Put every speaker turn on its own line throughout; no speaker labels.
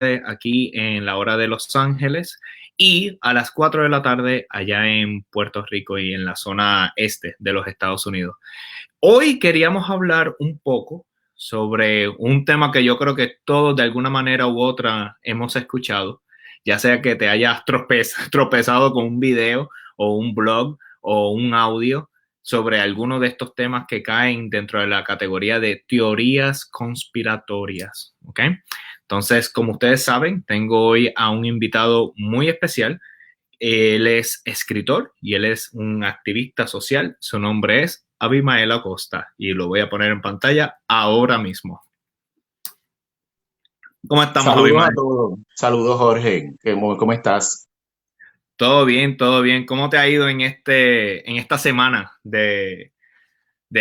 aquí en la hora de Los Ángeles y a las 4 de la tarde allá en Puerto Rico y en la zona este de los Estados Unidos. Hoy queríamos hablar un poco sobre un tema que yo creo que todos de alguna manera u otra hemos escuchado, ya sea que te hayas tropezado con un video o un blog o un audio sobre alguno de estos temas que caen dentro de la categoría de teorías conspiratorias, ¿ok? Entonces, como ustedes saben, tengo hoy a un invitado muy especial. Él es escritor y él es un activista social. Su nombre es Abimael Acosta y lo voy a poner en pantalla ahora mismo. ¿Cómo estamos,
Saludos a
Abimael?
todos. Saludos, Jorge. ¿Cómo estás?
Todo bien, todo bien. ¿Cómo te ha ido en esta semana de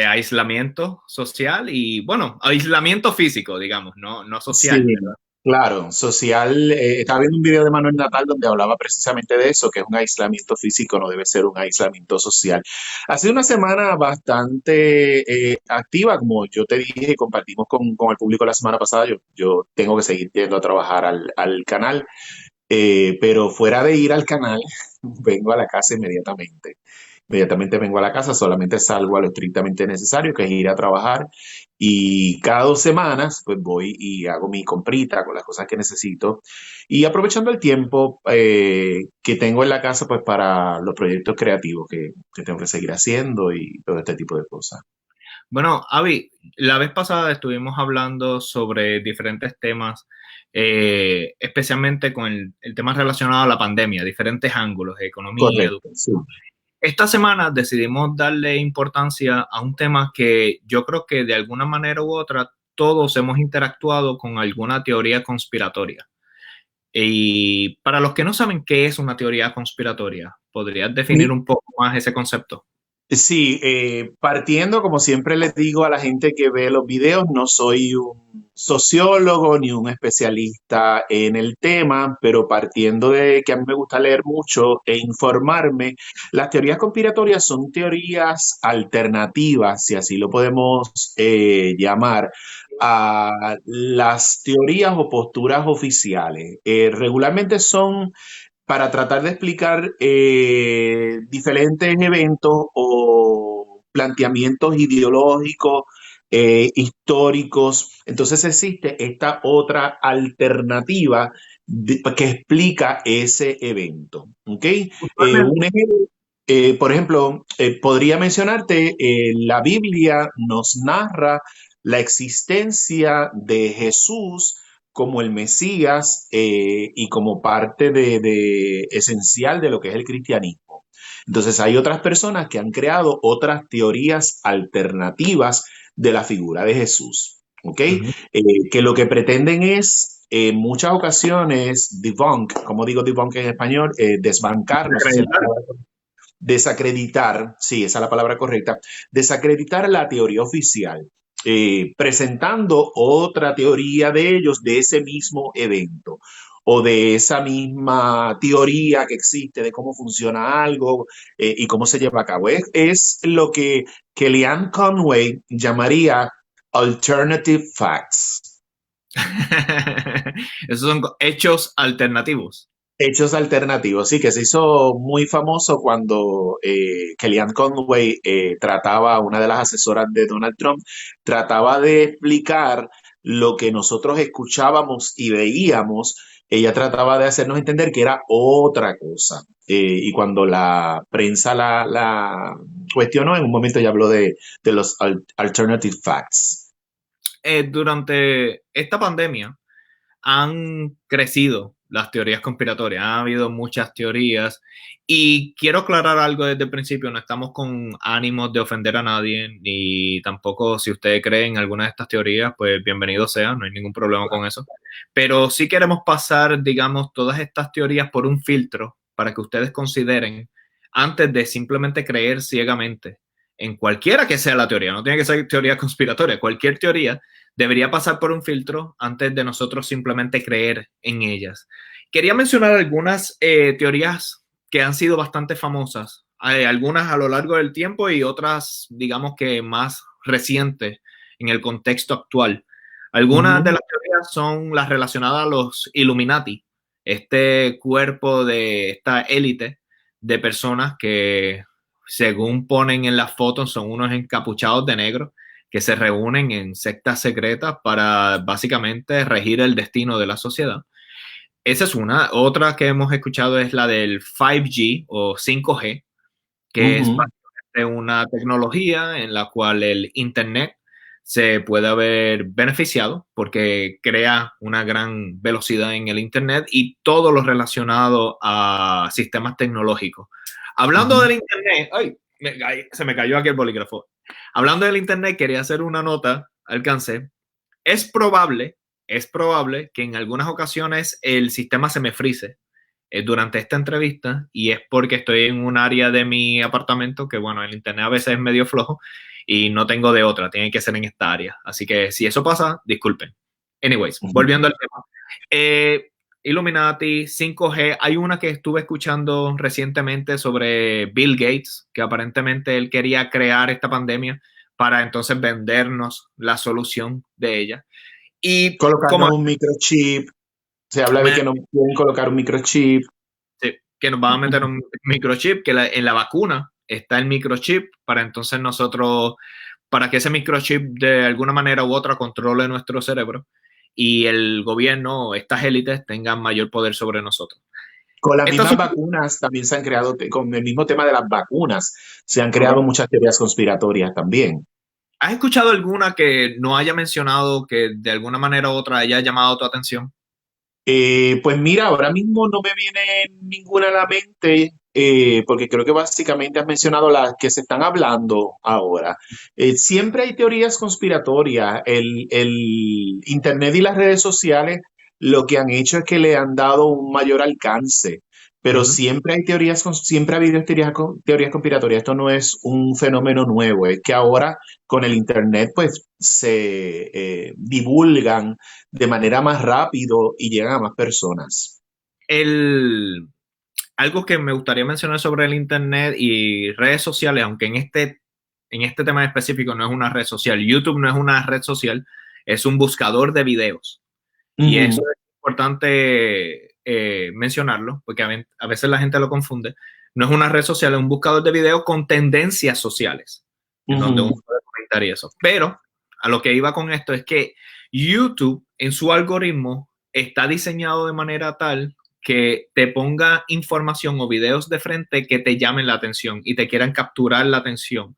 aislamiento social y, bueno, aislamiento físico, digamos, no social,
Sí,
¿verdad?
claro. Social. Estaba viendo un video de Manuel Natal donde hablaba precisamente de eso, que es un aislamiento físico, no debe ser un aislamiento social. Ha sido una semana bastante activa, como yo te dije, compartimos con el público la semana pasada. Yo tengo que seguir yendo a trabajar al canal, pero fuera de ir al canal, vengo a la casa inmediatamente. Inmediatamente vengo a la casa, solamente salgo a lo estrictamente necesario, que es ir a trabajar. Y cada 2 semanas, pues voy y hago mi comprita con las cosas que necesito. Y aprovechando el tiempo que tengo en la casa, pues para los proyectos creativos que tengo que seguir haciendo y todo este tipo de cosas.
Bueno, Avi, la vez pasada estuvimos hablando sobre diferentes temas, especialmente con el tema relacionado a la pandemia, diferentes ángulos, economía,
Correcto, sí.
educación. Esta semana decidimos darle importancia a un tema que yo creo que de alguna manera u otra todos hemos interactuado con alguna teoría conspiratoria. Y para los que no saben qué es una teoría conspiratoria, ¿podrías definir un poco más ese concepto?
Sí, partiendo, como siempre les digo a la gente que ve los videos, no soy un sociólogo ni un especialista en el tema, pero partiendo de que a mí me gusta leer mucho e informarme, las teorías conspiratorias son teorías alternativas, si así lo podemos llamar, a las teorías o posturas oficiales. Regularmente son para tratar de explicar diferentes eventos o planteamientos ideológicos, históricos. Entonces existe esta otra alternativa que explica ese evento. ¿Ok?
Usualmente,
Por ejemplo, podría mencionarte, la Biblia nos narra la existencia de Jesús como el Mesías y como parte de esencial de lo que es el cristianismo. Entonces hay otras personas que han creado otras teorías alternativas de la figura de Jesús, ¿ok?
ujú.
Que lo que pretenden es en muchas ocasiones debunk, como digo debunk en español, desbancar, no sé si es la
Desacreditar.
palabra, desacreditar, sí, esa es la palabra correcta, desacreditar la teoría oficial, presentando otra teoría de ellos de ese mismo evento o de esa misma teoría que existe de cómo funciona algo y cómo se lleva a cabo. Es lo que Kellyanne Conway llamaría alternative facts.
Esos son hechos alternativos.
Hechos alternativos, sí, que se hizo muy famoso cuando Kellyanne Conway trataba, una de las asesoras de Donald Trump, trataba de explicar lo que nosotros escuchábamos y veíamos. Ella trataba de hacernos entender que era otra cosa. Y cuando la prensa la cuestionó, en un momento ya habló de los alternative facts.
Durante esta pandemia, han crecido las teorías conspiratorias, ha habido muchas teorías y quiero aclarar algo desde el principio, no estamos con ánimos de ofender a nadie, ni tampoco si ustedes creen en alguna de estas teorías, pues bienvenido sea, no hay ningún problema con eso, pero sí queremos pasar, digamos, todas estas teorías por un filtro para que ustedes consideren antes de simplemente creer ciegamente en cualquiera que sea la teoría, no tiene que ser teoría conspiratoria, cualquier teoría debería pasar por un filtro antes de nosotros simplemente creer en ellas. Quería mencionar algunas teorías que han sido bastante famosas, algunas a lo largo del tiempo y otras, digamos que más recientes en el contexto actual. Algunas de
Ujú.
las teorías son las relacionadas a los Illuminati, este cuerpo de esta élite de personas que, según ponen en las fotos, son unos encapuchados de negro que se reúnen en sectas secretas para básicamente regir el destino de la sociedad. Esa es una. Otra que hemos escuchado es la del 5G o 5G, que es
Ujú.
básicamente una tecnología en la cual el Internet se puede haber beneficiado porque crea una gran velocidad en el Internet y todo lo relacionado a sistemas tecnológicos. Hablando
Ujú.
del Internet, ay, se me cayó aquí el bolígrafo. Hablando del Internet, quería hacer una nota, alcancé. Es probable, es probable que en algunas ocasiones el sistema se me frise durante esta entrevista y es porque estoy en un área de mi apartamento que, bueno, el internet a veces es medio flojo y no tengo de otra, tiene que ser en esta área. Así que si eso pasa, disculpen. Anyways,
Ujú.
volviendo al tema. Illuminati, 5G, hay una que estuve escuchando recientemente sobre Bill Gates, que aparentemente él quería crear esta pandemia para entonces vendernos la solución de ella. Y como
Colocarnos un microchip. Se habla de que no pueden colocar un microchip.
sí, que nos van a meter un microchip, que en la vacuna está el microchip para entonces nosotros, para que ese microchip de alguna manera u otra controle nuestro cerebro y el gobierno, estas élites tengan mayor poder sobre nosotros.
Con las
Estas
mismas
son,
vacunas también se han creado, con el mismo tema de las vacunas, se han creado
ok.
muchas teorías conspiratorias también.
¿Has escuchado alguna que no haya mencionado que de alguna manera u otra haya llamado tu atención?
Pues mira, ahora mismo no me viene ninguna a la mente, porque creo que básicamente has mencionado las que se están hablando ahora. Siempre hay teorías conspiratorias. El Internet y las redes sociales lo que han hecho es que le han dado un mayor alcance, pero
Ujú.
siempre hay teorías, siempre ha habido teorías, teorías conspiratorias. Esto no es un fenómeno nuevo, es que ahora con el Internet pues se divulgan de manera más rápido y llegan a más personas.
El, algo que me gustaría mencionar sobre el Internet y redes sociales, aunque en este tema específico no es una red social, YouTube no es una red social, es un buscador de videos. Y eso
Ujú.
es importante mencionarlo, porque a veces la gente lo confunde. No es una red social, es un buscador de videos con tendencias sociales, en donde uno
Ujú.
puede comentar y eso. Pero a lo que iba con esto es que YouTube en su algoritmo está diseñado de manera tal que te ponga información o videos de frente que te llamen la atención y te quieran capturar la atención.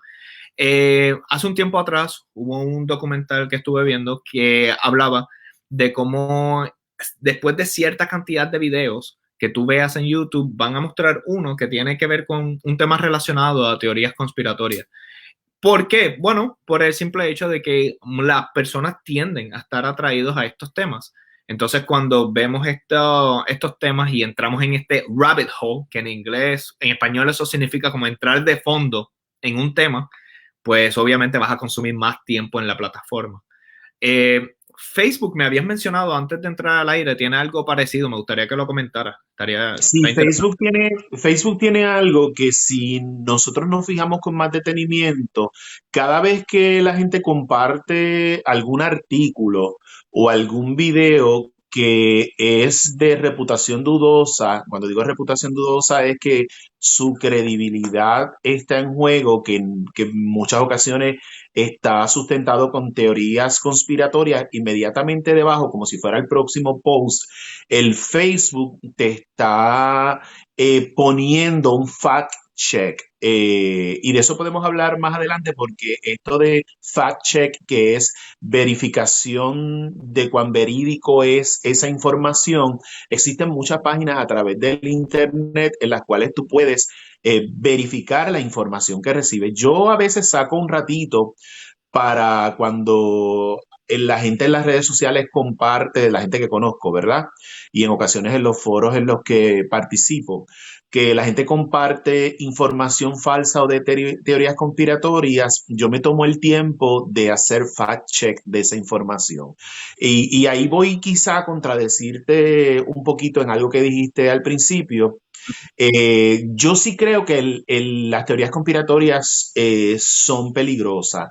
Hace un tiempo atrás hubo un documental que estuve viendo que hablaba de cómo después de cierta cantidad de videos que tú veas en YouTube, van a mostrar uno que tiene que ver con un tema relacionado a teorías conspiratorias. ¿Por qué? Bueno, por el simple hecho de que las personas tienden a estar atraídos a estos temas. Entonces, cuando vemos estos temas y entramos en este rabbit hole, que en inglés, en español eso significa como entrar de fondo en un tema, pues obviamente vas a consumir más tiempo en la plataforma. Facebook, me habías mencionado antes de entrar al aire, tiene algo parecido, me gustaría que lo comentara.
Sí,
Está interesante.
Facebook tiene algo que si nosotros nos fijamos con más detenimiento, cada vez que la gente comparte algún artículo o algún video que es de reputación dudosa, cuando digo reputación dudosa es que su credibilidad está en juego, que en muchas ocasiones está sustentado con teorías conspiratorias, inmediatamente debajo, como si fuera el próximo post, el Facebook te está poniendo un fact check. Y de eso podemos hablar más adelante porque esto de fact check, que es verificación de cuán verídico es esa información, existen muchas páginas a través del Internet en las cuales tú puedes verificar la información que recibes. Yo a veces saco un ratito para cuando la gente en las redes sociales comparte, la gente que conozco, ¿verdad? Y en ocasiones en los foros en los que participo, que la gente comparte información falsa o de teorías conspiratorias, yo me tomo el tiempo de hacer fact check de esa información. Y ahí voy quizá a contradecirte un poquito en algo que dijiste al principio. Yo sí creo que las teorías conspiratorias son peligrosas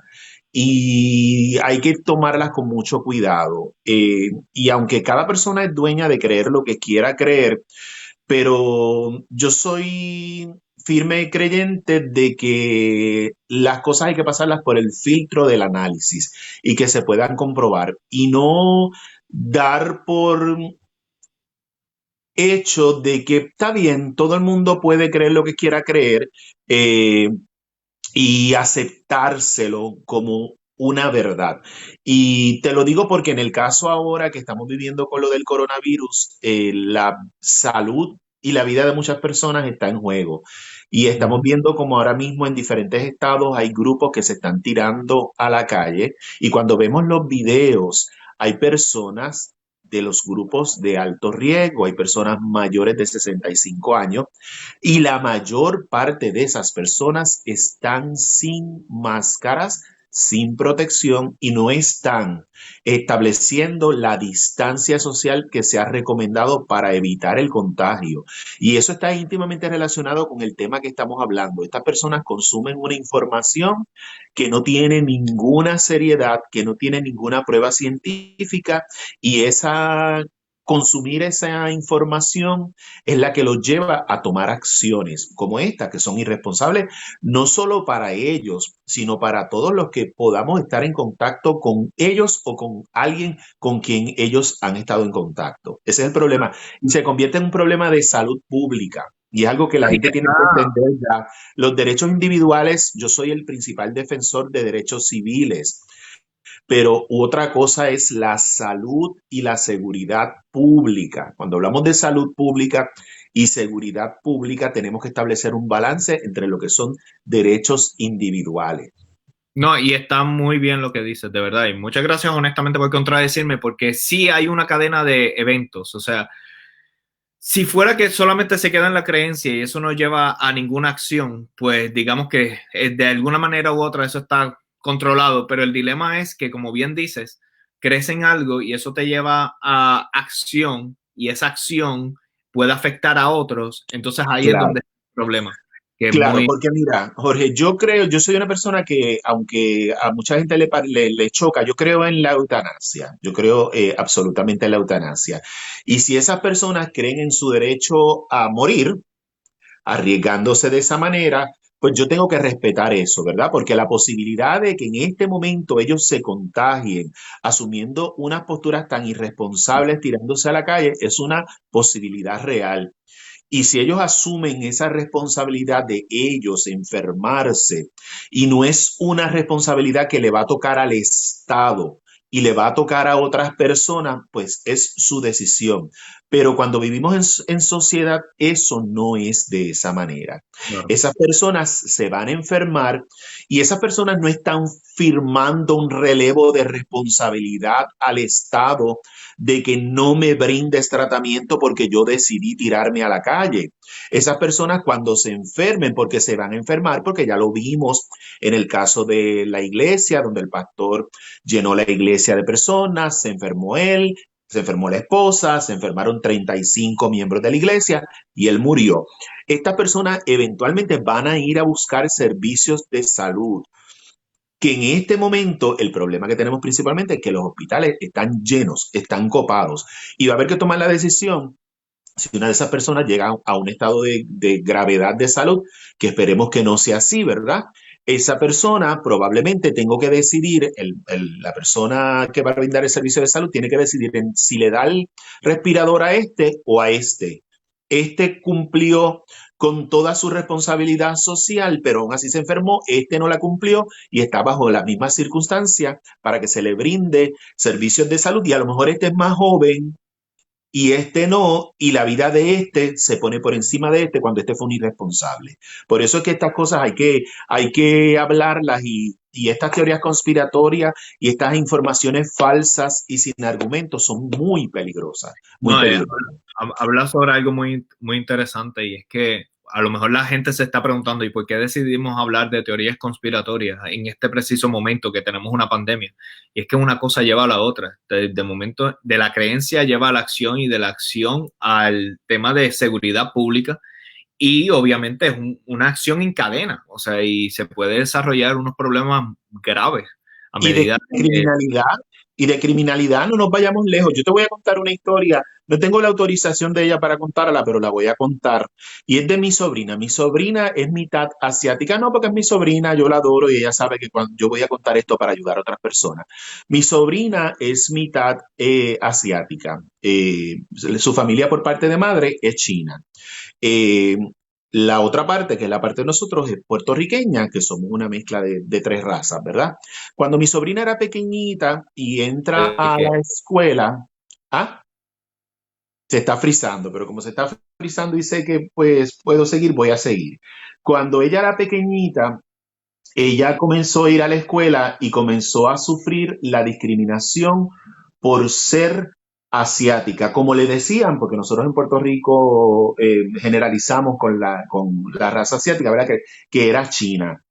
y hay que tomarlas con mucho cuidado. Y aunque cada persona es dueña de creer lo que quiera creer, pero yo soy firme creyente de que las cosas hay que pasarlas por el filtro del análisis y que se puedan comprobar y no dar por hecho de que está bien, todo el mundo puede creer lo que quiera creer, eh, y aceptárselo como una verdad. Y te lo digo porque en el caso ahora que estamos viviendo con lo del coronavirus, la salud y la vida de muchas personas está en juego. Y estamos
Ujú.
viendo como ahora mismo en diferentes estados hay grupos que se están tirando a la calle y cuando vemos los videos hay personas de los grupos de alto riesgo, hay personas mayores de 65 años y la mayor parte de esas personas están sin máscaras, sin protección y no están estableciendo la distancia social que se ha recomendado para evitar el contagio. Y eso está íntimamente relacionado con el tema que estamos hablando. Estas personas consumen una información que no tiene ninguna seriedad, que no tiene ninguna prueba científica y esa consumir esa información es la que los lleva a tomar acciones como esta, que son irresponsables, no solo para ellos, sino para todos los que podamos estar en contacto con ellos o con alguien con quien ellos han estado en contacto. Ese es el problema. Y se convierte en un problema de salud pública. Y es algo que la
Ahí
gente tiene
está.
que entender ya. Los derechos individuales, yo soy el principal defensor de derechos civiles, pero otra cosa es la salud y la seguridad pública. Cuando hablamos de salud pública y seguridad pública, tenemos que establecer un balance entre lo que son derechos individuales.
No, y está muy bien lo que dices, de verdad. Y muchas gracias honestamente por contradecirme, porque sí hay una cadena de eventos. O sea, si fuera que solamente se queda en la creencia y eso no lleva a ninguna acción, pues digamos que de alguna manera u otra eso está controlado, pero el dilema es que, como bien dices, crees en algo y eso te lleva a acción y esa acción puede afectar a otros, entonces ahí es donde
Claro.
está el problema, que es
Claro,
muy...
porque mira, Jorge, yo creo, yo soy una persona que, aunque a mucha gente le choca, yo creo en la eutanasia, yo creo absolutamente en la eutanasia. Y si esas personas creen en su derecho a morir, arriesgándose de esa manera, pues yo tengo que respetar eso, ¿verdad? Porque la posibilidad de que en este momento ellos se contagien asumiendo unas posturas tan irresponsables tirándose a la calle es una posibilidad real. Y si ellos asumen esa responsabilidad de ellos enfermarse y no es una responsabilidad que le va a tocar al Estado y le va a tocar a otras personas, pues es su decisión. Pero cuando vivimos en sociedad, eso no es de esa manera.
Claro.
Esas personas se van a enfermar y esas personas no están firmando un relevo de responsabilidad al Estado de que no me brindes tratamiento porque yo decidí tirarme a la calle. Esas personas cuando se enfermen, porque se van a enfermar, porque ya lo vimos en el caso de la iglesia, donde el pastor llenó la iglesia de personas, se enfermó él, se enfermó la esposa, se enfermaron 35 miembros de la iglesia y él murió. Estas personas eventualmente van a ir a buscar servicios de salud que en este momento el problema que tenemos principalmente es que los hospitales están llenos, están copados y va a haber que tomar la decisión si una de esas personas llega a un estado de gravedad de salud, que esperemos que no sea así, ¿verdad? Esa persona probablemente tengo que decidir, la persona que va a brindar el servicio de salud tiene que decidir en si le da el respirador a este o a este. Este cumplió con toda su responsabilidad social, pero aún así se enfermó, este no la cumplió y está bajo las mismas circunstancias para que se le brinde servicios de salud y a lo mejor este es más joven y este no, y la vida de este se pone por encima de este cuando este fue un irresponsable. Por eso es que estas cosas hay que hablarlas y estas teorías conspiratorias y estas informaciones falsas y sin argumentos son muy peligrosas, muy
No,
peligrosas.
habla sobre algo muy, muy interesante y es que a lo mejor la gente se está preguntando ¿y por qué decidimos hablar de teorías conspiratorias en este preciso momento que tenemos una pandemia? Y es que una cosa lleva a la otra. De momento, de la creencia lleva a la acción y de la acción al tema de seguridad pública y obviamente es una acción en cadena, o sea, y se puede desarrollar unos problemas graves a
Y de
medida que...
criminalidad, y de criminalidad no nos vayamos lejos. Yo te voy a contar una historia. No tengo la autorización de ella para contarla, pero la voy a contar. Y es de mi sobrina. Mi sobrina es mitad asiática, no porque es mi sobrina, yo la adoro y ella sabe que cuando yo voy a contar esto para ayudar a otras personas. Mi sobrina es mitad asiática. Su familia por parte de madre es china. Eh, la otra parte, que es la parte de nosotros, es puertorriqueña, que somos una mezcla de tres razas, ¿verdad? Cuando mi sobrina era pequeñita y entra a
que-
la escuela, ¿ah? Se está frizando, pero como se está frizando y sé que pues puedo seguir, voy a seguir. Cuando ella era pequeñita, ella comenzó a ir a la escuela y comenzó a sufrir la discriminación por ser asiática, como le decían, porque nosotros en Puerto Rico generalizamos con la raza asiática, ¿verdad? Que era china.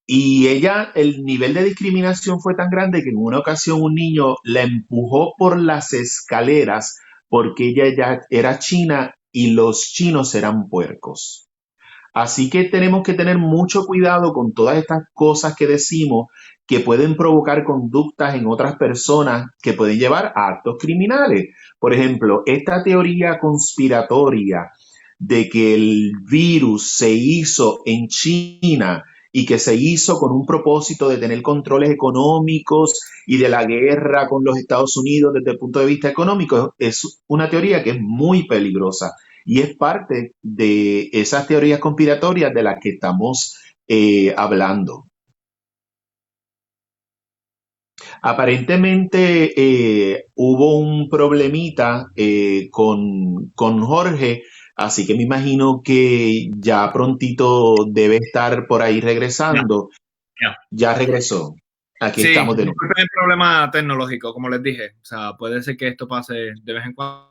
Y ella, el nivel de discriminación fue tan grande que en una ocasión un niño la empujó por las escaleras porque ella ya era china y los chinos eran puercos. Así que tenemos que tener mucho cuidado con todas estas cosas que decimos que pueden provocar conductas en otras personas que pueden llevar a actos criminales. Por ejemplo, esta teoría conspiratoria de que el virus se hizo en China y que se hizo con un propósito de tener controles económicos y de la guerra con los Estados Unidos desde el punto de vista económico, es una teoría que es muy peligrosa y es parte de esas teorías conspiratorias de las que estamos hablando. Aparentemente hubo un problemita con Jorge, así que me imagino que ya prontito debe estar por ahí
Ya,
regresando.
ya.
Ya regresó. Aquí
Sí,
estamos de nuevo.
disculpen el problema tecnológico, como les dije. O sea, puede ser que esto pase de vez en cuando.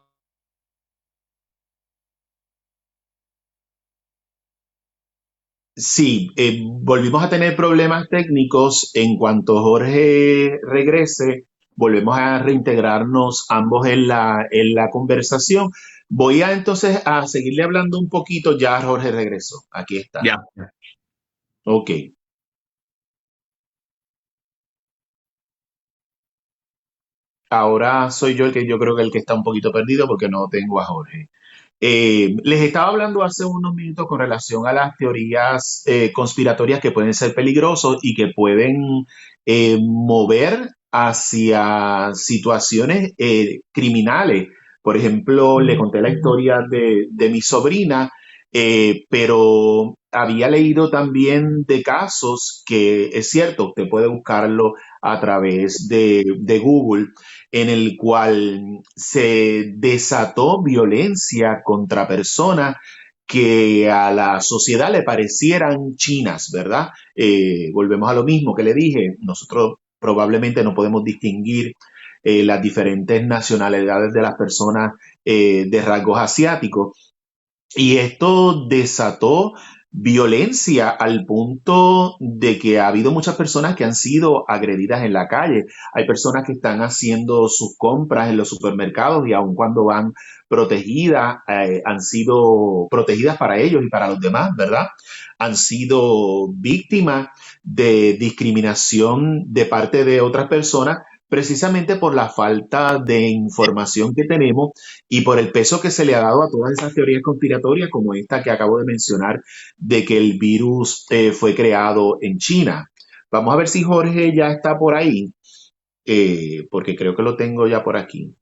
Sí, volvimos a tener problemas técnicos. En cuanto Jorge regrese, volvemos a reintegrarnos ambos en la conversación. Voy a entonces a seguirle hablando un poquito. Ya Jorge regresó. Aquí está.
Ya.
Ok. Ahora soy yo el que yo creo que el que está un poquito perdido porque no tengo a Jorge. Les estaba hablando hace unos minutos con relación a las teorías conspiratorias que pueden ser peligrosos y que pueden mover hacia situaciones criminales. Por ejemplo, le conté la historia de mi sobrina, pero había leído también de casos que es cierto, usted puede buscarlo a través de Google en el cual se desató violencia contra personas que a la sociedad le parecieran chinas, ¿verdad? Volvemos a lo mismo que le dije, nosotros probablemente no podemos distinguir las diferentes nacionalidades de las personas de rasgos asiáticos, y esto desató violencia al punto de que ha habido muchas personas que han sido agredidas en la calle. Hay personas que están haciendo sus compras en los supermercados y aun cuando van protegidas, han sido protegidas para ellos y para los demás, ¿verdad? Han sido víctimas de discriminación de parte de otras personas precisamente por la falta de información que tenemos y por el peso que se le ha dado a todas esas teorías conspiratorias como esta que acabo de mencionar de que el virus fue creado en China. Vamos a ver si Jorge ya está por ahí, porque creo que lo tengo ya por aquí.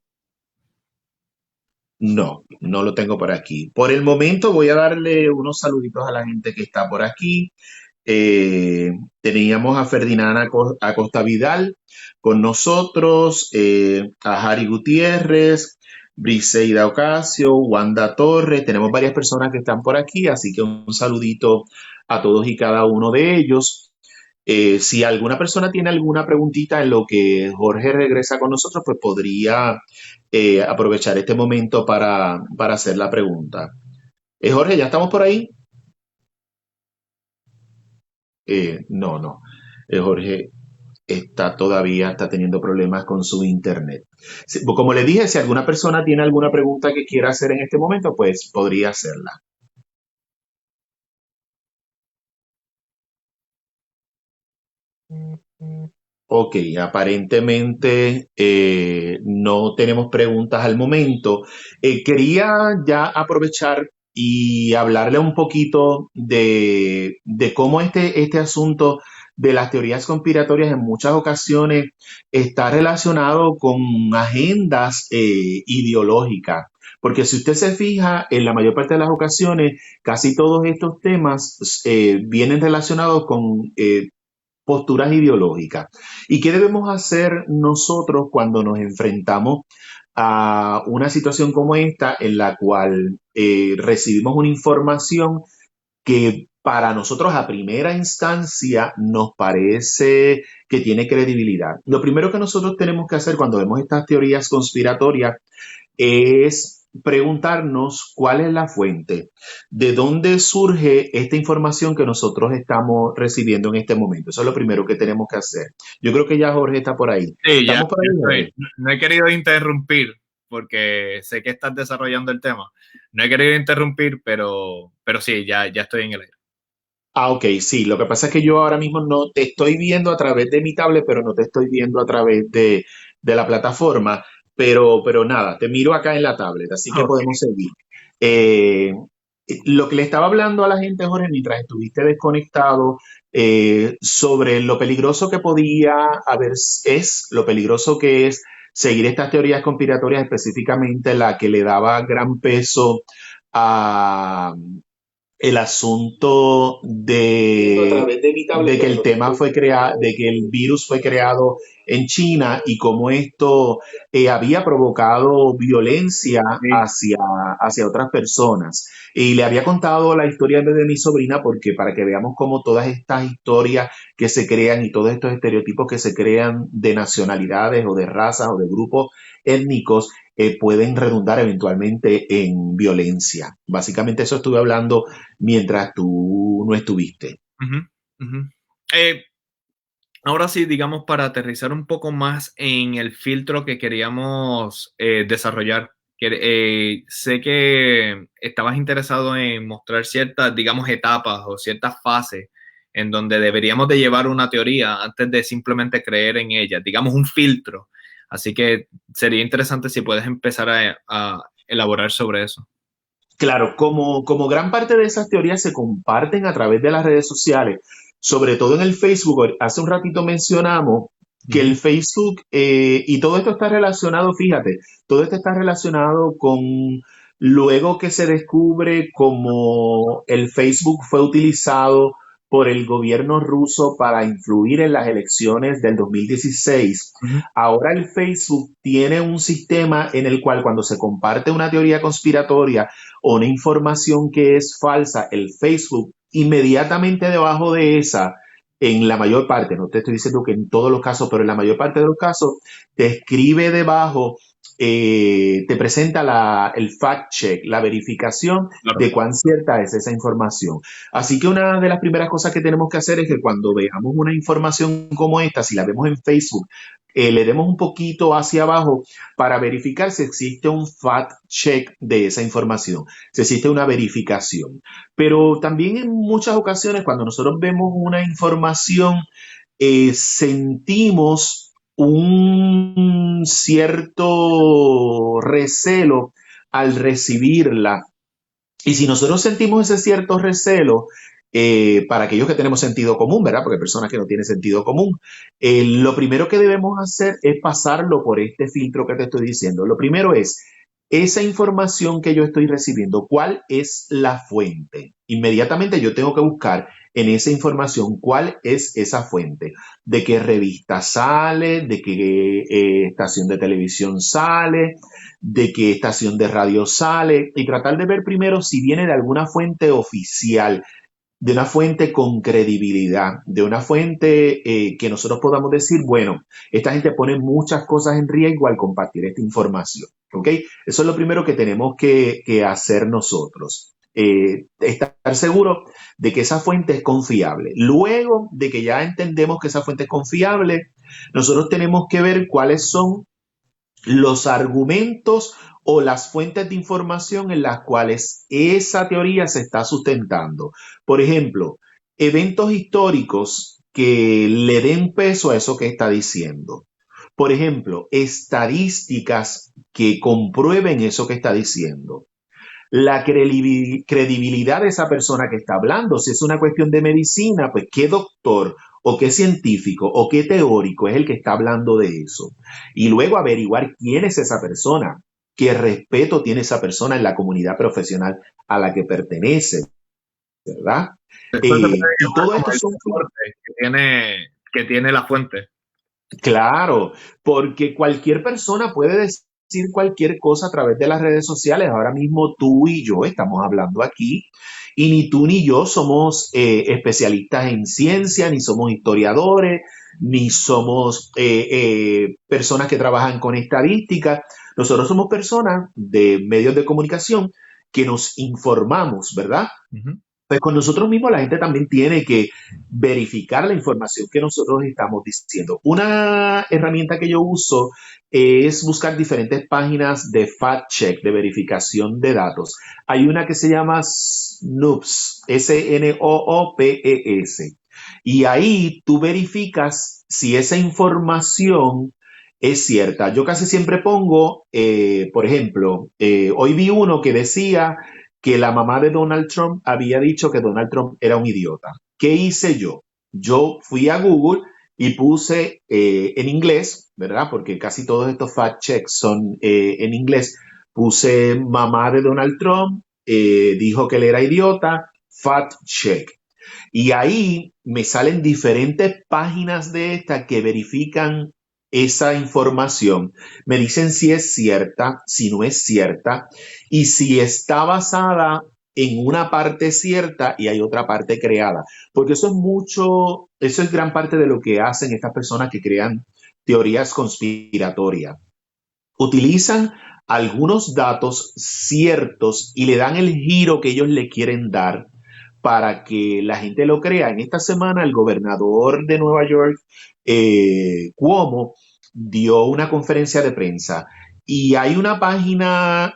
No, no lo tengo por aquí. Por el momento voy a darle unos saluditos a la gente que está por aquí. Teníamos a Ferdinand Acosta Vidal con nosotros, a Harry Gutiérrez, Briseida Ocasio, Wanda Torres. Tenemos varias personas que están por aquí, así que un saludito a todos y cada uno de ellos. Si alguna persona tiene alguna preguntita en lo que Jorge regresa con nosotros, pues podría aprovechar este momento para hacer la pregunta. Jorge, ¿ya estamos por ahí? No, no. Jorge está teniendo problemas con su internet. Como le dije, si alguna persona tiene alguna pregunta que quiera hacer en este momento, pues podría hacerla. Ok, aparentemente no tenemos preguntas al momento. Quería ya aprovechar y hablarle un poquito de cómo este asunto de las teorías conspiratorias en muchas ocasiones está relacionado con agendas ideológicas. Porque si usted se fija, en la mayor parte de las ocasiones, casi todos estos temas vienen relacionados con posturas ideológicas. ¿Y qué debemos hacer nosotros cuando nos enfrentamos a una situación como esta en la cual recibimos una información que para nosotros a primera instancia nos parece que tiene credibilidad? Lo primero que nosotros tenemos que hacer cuando vemos estas teorías conspiratorias es preguntarnos cuál es la fuente, de dónde surge esta información que nosotros estamos recibiendo en este momento. Eso es lo primero que tenemos que hacer. Yo creo que ya Jorge está por ahí.
Sí, ya,
¿Estamos por ahí, Jorge?
no he querido interrumpir porque sé que estás desarrollando el tema. No he querido interrumpir, pero sí, ya estoy en el aire.
Ah, ok, sí. Lo que pasa es que yo ahora mismo no te estoy viendo a través de mi tablet, pero no te estoy viendo a través de la plataforma. Pero nada, te miro acá en la tablet, así que
Ok.
podemos seguir. Eh, lo que le estaba hablando a la gente, Jorge, mientras estuviste desconectado, sobre lo peligroso que podía haber, es lo peligroso que es seguir estas teorías conspiratorias, específicamente la que le daba gran peso a el asunto de que el tema fue creado, de que el virus fue creado en China y cómo esto había provocado violencia
Sí.
hacia otras personas. Y le había contado la historia de mi sobrina porque para que veamos cómo todas estas historias que se crean y todos estos estereotipos que se crean de nacionalidades o de razas o de grupos étnicos pueden redundar eventualmente en violencia. Básicamente eso estuve hablando mientras tú no estuviste.
Ujú, ujú. Eh, Ahora sí, digamos, para aterrizar un poco más en el filtro que queríamos desarrollar. Sé que estabas interesado en mostrar ciertas, digamos, etapas o ciertas fases en donde deberíamos de llevar una teoría antes de simplemente creer en ella, digamos, un filtro. Así que sería interesante si puedes empezar a elaborar sobre eso.
Claro, como gran parte de esas teorías se comparten a través de las redes sociales, sobre todo en el Facebook, hace un ratito mencionamos que
Ujú.
el Facebook, y todo esto está relacionado, fíjate, todo esto está relacionado con luego que se descubre cómo el Facebook fue utilizado por el gobierno ruso para influir en las elecciones del 2016.
Ujú.
Ahora el Facebook tiene un sistema en el cual cuando se comparte una teoría conspiratoria, o una información que es falsa, el Facebook inmediatamente debajo de esa, en la mayor parte, no te estoy diciendo que en todos los casos, pero en la mayor parte de los casos, te escribe debajo, te presenta el fact check, la verificación
Claro.
de cuán cierta es esa información. Así que una de las primeras cosas que tenemos que hacer es que cuando veamos una información como esta, si la vemos en Facebook, le demos un poquito hacia abajo para verificar si existe un fact check de esa información, si existe una verificación. Pero también en muchas ocasiones cuando nosotros vemos una información, sentimos un cierto recelo al recibirla. Y si nosotros sentimos ese cierto recelo, para aquellos que tenemos sentido común, ¿verdad? Porque hay personas que no tienen sentido común, lo primero que debemos hacer es pasarlo por este filtro que te estoy diciendo. Lo primero es esa información que yo estoy recibiendo, ¿cuál es la fuente? Inmediatamente yo tengo que buscar en esa información cuál es esa fuente, de qué revista sale, de qué estación de televisión sale, de qué estación de radio sale y tratar de ver primero si viene de alguna fuente oficial, de una fuente con credibilidad, de una fuente que nosotros podamos decir, bueno, esta gente pone muchas cosas en riesgo al compartir esta información. ¿Ok? Eso es lo primero que tenemos que hacer nosotros. Estar seguro de que esa fuente es confiable. Luego de que ya entendemos que esa fuente es confiable, nosotros tenemos que ver cuáles son los argumentos o las fuentes de información en las cuales esa teoría se está sustentando. Por ejemplo, eventos históricos que le den peso a eso que está diciendo. Por ejemplo, estadísticas que comprueben eso que está diciendo. La credibilidad de esa persona que está hablando. Si es una cuestión de medicina, pues qué doctor o qué científico o qué teórico es el que está hablando de eso. Y luego averiguar quién es esa persona, qué respeto tiene esa persona en la comunidad profesional a la que pertenece, ¿verdad?
Después se puede
Y
llamar
todo
como
esto
el
son,
soporte que tiene la fuente.
claro, porque cualquier persona puede decir cualquier cosa a través de las redes sociales. Ahora mismo tú y yo estamos hablando aquí y ni tú ni yo somos especialistas en ciencia, ni somos historiadores, ni somos personas que trabajan con estadística. Nosotros somos personas de medios de comunicación que nos informamos, ¿verdad?
Ujú.
Pues con nosotros mismos la gente también tiene que verificar la información que nosotros estamos diciendo. Una herramienta que yo uso es buscar diferentes páginas de fact check, de verificación de datos. Hay una que se llama Snopes, Snoops, y ahí tú verificas si esa información es cierta. Yo casi siempre pongo, por ejemplo, hoy vi uno que decía que la mamá de Donald Trump había dicho que Donald Trump era un idiota. ¿Qué hice yo? Yo fui a Google y puse en inglés, ¿verdad? Porque casi todos estos fact checks son en inglés. Puse mamá de Donald Trump, dijo que él era idiota, fact check. Y ahí me salen diferentes páginas de estas que verifican esa información. Me dicen si es cierta, si no es cierta, y si está basada en una parte cierta y hay otra parte creada. Porque eso es mucho, eso es gran parte de lo que hacen estas personas que crean teorías conspiratorias. Utilizan algunos datos ciertos y le dan el giro que ellos le quieren dar para que la gente lo crea. En esta semana el gobernador de Nueva York, Cuomo, dio una conferencia de prensa y hay una página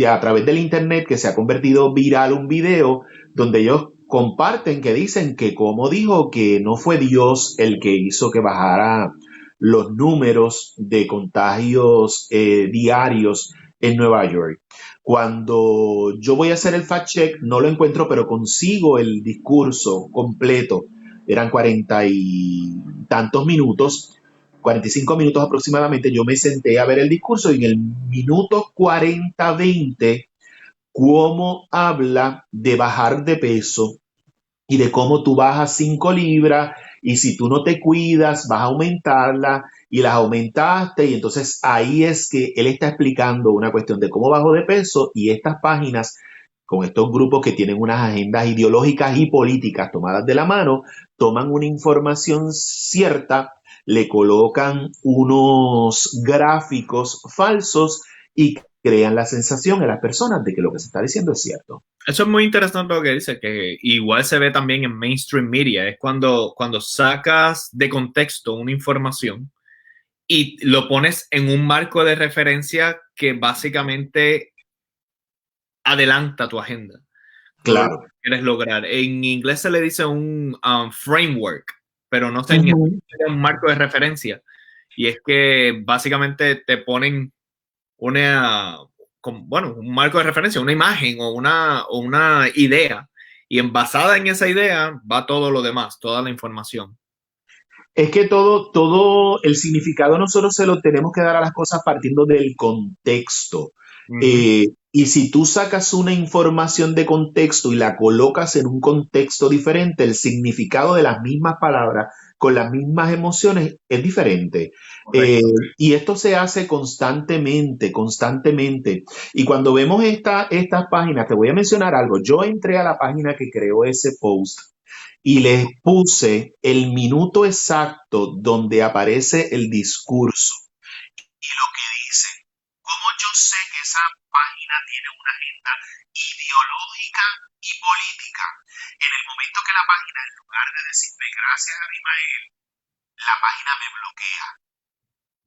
a través del internet que se ha convertido viral, un video donde ellos comparten que dicen que Cuomo dijo que no fue Dios el que hizo que bajara los números de contagios diarios en Nueva York. Cuando yo voy a hacer el fact check, no lo encuentro, pero consigo el discurso completo. Eran 40 y tantos minutos, 45 minutos aproximadamente. Yo me senté a ver el discurso y en el minuto 40-20, cómo habla de bajar de peso y de cómo tú bajas 5 libras y si tú no te cuidas vas a aumentarla y las aumentaste y entonces ahí es que él está explicando una cuestión de cómo bajo de peso y estas páginas con estos grupos que tienen unas agendas ideológicas y políticas tomadas de la mano, toman una información cierta, le colocan unos gráficos falsos y crean la sensación en las personas de que lo que se está diciendo es cierto.
Eso es muy interesante lo que dice, que igual se ve también en mainstream media, es cuando sacas de contexto una información y lo pones en un marco de referencia que básicamente adelanta tu agenda, todo lo
Claro.
que quieres lograr. En inglés se le dice un framework, pero no sé, en español
Ujú.
sería un marco de referencia. Y es que básicamente te ponen una, bueno, un marco de referencia, una imagen o una idea. Y basada en esa idea va todo lo demás, toda la información.
Es que todo el significado nosotros se lo tenemos que dar a las cosas partiendo del contexto.
Ujú.
Y si tú sacas una información de contexto y la colocas en un contexto diferente, el significado de las mismas palabras con las mismas emociones es diferente. Eh,
Correcto.
y esto se hace constantemente, constantemente. Y cuando vemos estas páginas, te voy a mencionar algo. Yo entré a la página que creó ese post y les puse el minuto exacto donde aparece el discurso. Y lo que dice, ¿cómo yo sé que esa página tiene una agenda ideológica y política? En el momento que la página, en lugar de decirme gracias a Abimael, la página me bloquea.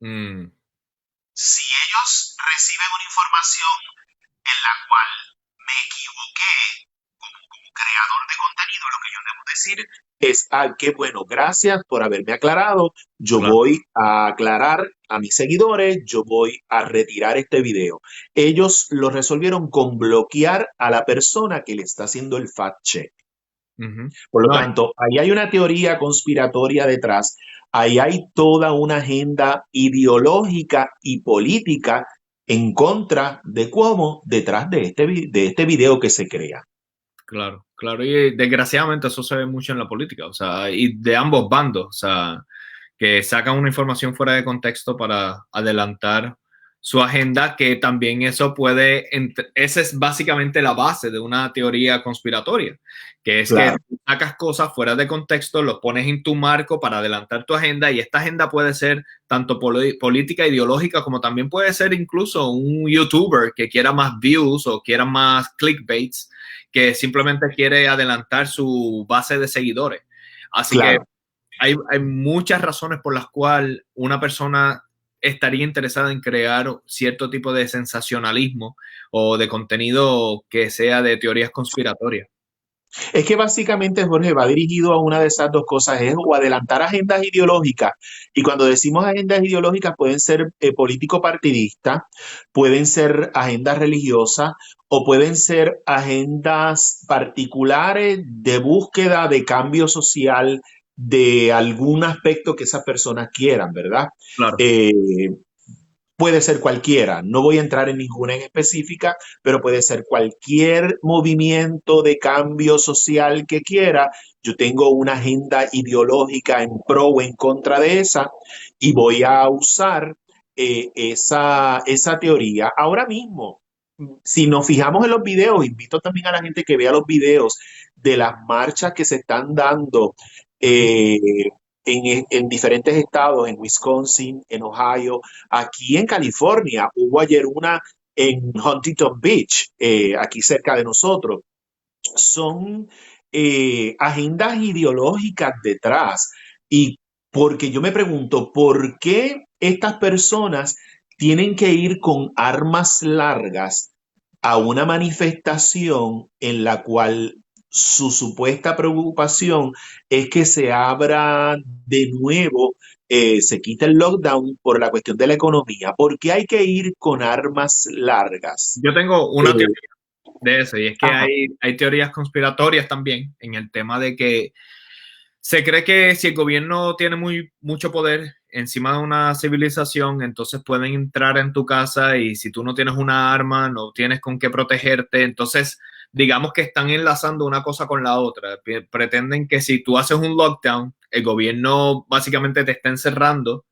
Mm.
Si ellos reciben una información en la cual me equivoqué como creador de contenido, lo que yo debo decir es, qué bueno, gracias por haberme aclarado. Yo
Claro.
voy a aclarar a mis seguidores, yo voy a retirar este video. Ellos lo resolvieron con bloquear a la persona que le está haciendo el fact check.
Ujú.
Por lo
No,
tanto, ahí hay una teoría conspiratoria detrás, ahí hay toda una agenda ideológica y política en contra de Cuomo detrás de este video que se crea.
claro, claro. Y desgraciadamente eso se ve mucho en la política, o sea, y de ambos bandos, o sea, que sacan una información fuera de contexto para adelantar su agenda, que también eso puede, esa es básicamente la base de una teoría conspiratoria, que es que
Claro,
tú sacas cosas fuera de contexto, los pones en tu marco para adelantar tu agenda, y esta agenda puede ser tanto política, ideológica, como también puede ser incluso un youtuber que quiera más views o quiera más clickbaits, que simplemente quiere adelantar su base de seguidores. Así que
claro.
hay muchas razones por las cuales una persona estaría interesada en crear cierto tipo de sensacionalismo o de contenido que sea de teorías conspiratorias.
Es que básicamente, Jorge, va dirigido a una de esas dos cosas, es o adelantar agendas ideológicas. Y cuando decimos agendas ideológicas, pueden ser político-partidistas, pueden ser agendas religiosas o pueden ser agendas particulares de búsqueda de cambio social de algún aspecto que esas personas quieran, ¿verdad?
Claro.
Eh, Puede ser cualquiera, no voy a entrar en ninguna en específica, pero puede ser cualquier movimiento de cambio social que quiera. Yo tengo una agenda ideológica en pro o en contra de esa y voy a usar esa teoría. Ahora mismo, si nos fijamos en los videos, invito también a la gente que vea los videos de las marchas que se están dando
Ujú.
eh, en diferentes estados, en Wisconsin, en Ohio, aquí en California. Hubo ayer una en Huntington Beach, aquí cerca de nosotros. Son agendas ideológicas detrás. Y porque yo me pregunto, ¿por qué estas personas tienen que ir con armas largas a una manifestación en la cual su supuesta preocupación es que se abra de nuevo, se quita el lockdown por la cuestión de la economía? ¿Por qué hay que ir con armas largas?
Yo tengo una
Eh,
teoría de eso, y es que
ajá,
hay teorías conspiratorias también en el tema de que se cree que si el gobierno tiene mucho poder encima de una civilización, entonces pueden entrar en tu casa, y si tú no tienes una arma, no tienes con qué protegerte. Entonces, digamos que están enlazando una cosa con la otra. Pretenden que si tú haces un lockdown, el gobierno básicamente te está encerrando,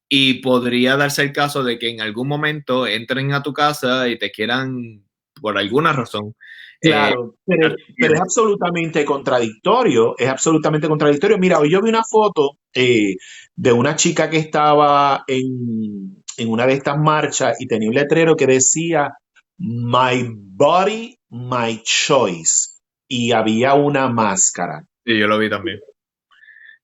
y podría darse el caso de que en algún momento entren a tu casa y te quieran, por alguna razón, eh,
claro, pero es absolutamente contradictorio, es absolutamente contradictorio. Mira, hoy yo vi una foto de una chica que estaba en una de estas marchas y tenía un letrero que decía My body, my choice. Y había una máscara.
Sí, yo lo vi también.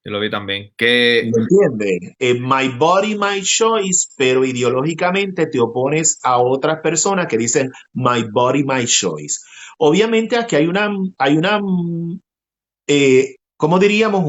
Yo lo vi también. Que
¿Me entiendes? My body, my choice, pero ideológicamente te opones a otras personas que dicen my body, my choice. Obviamente aquí ¿cómo diríamos?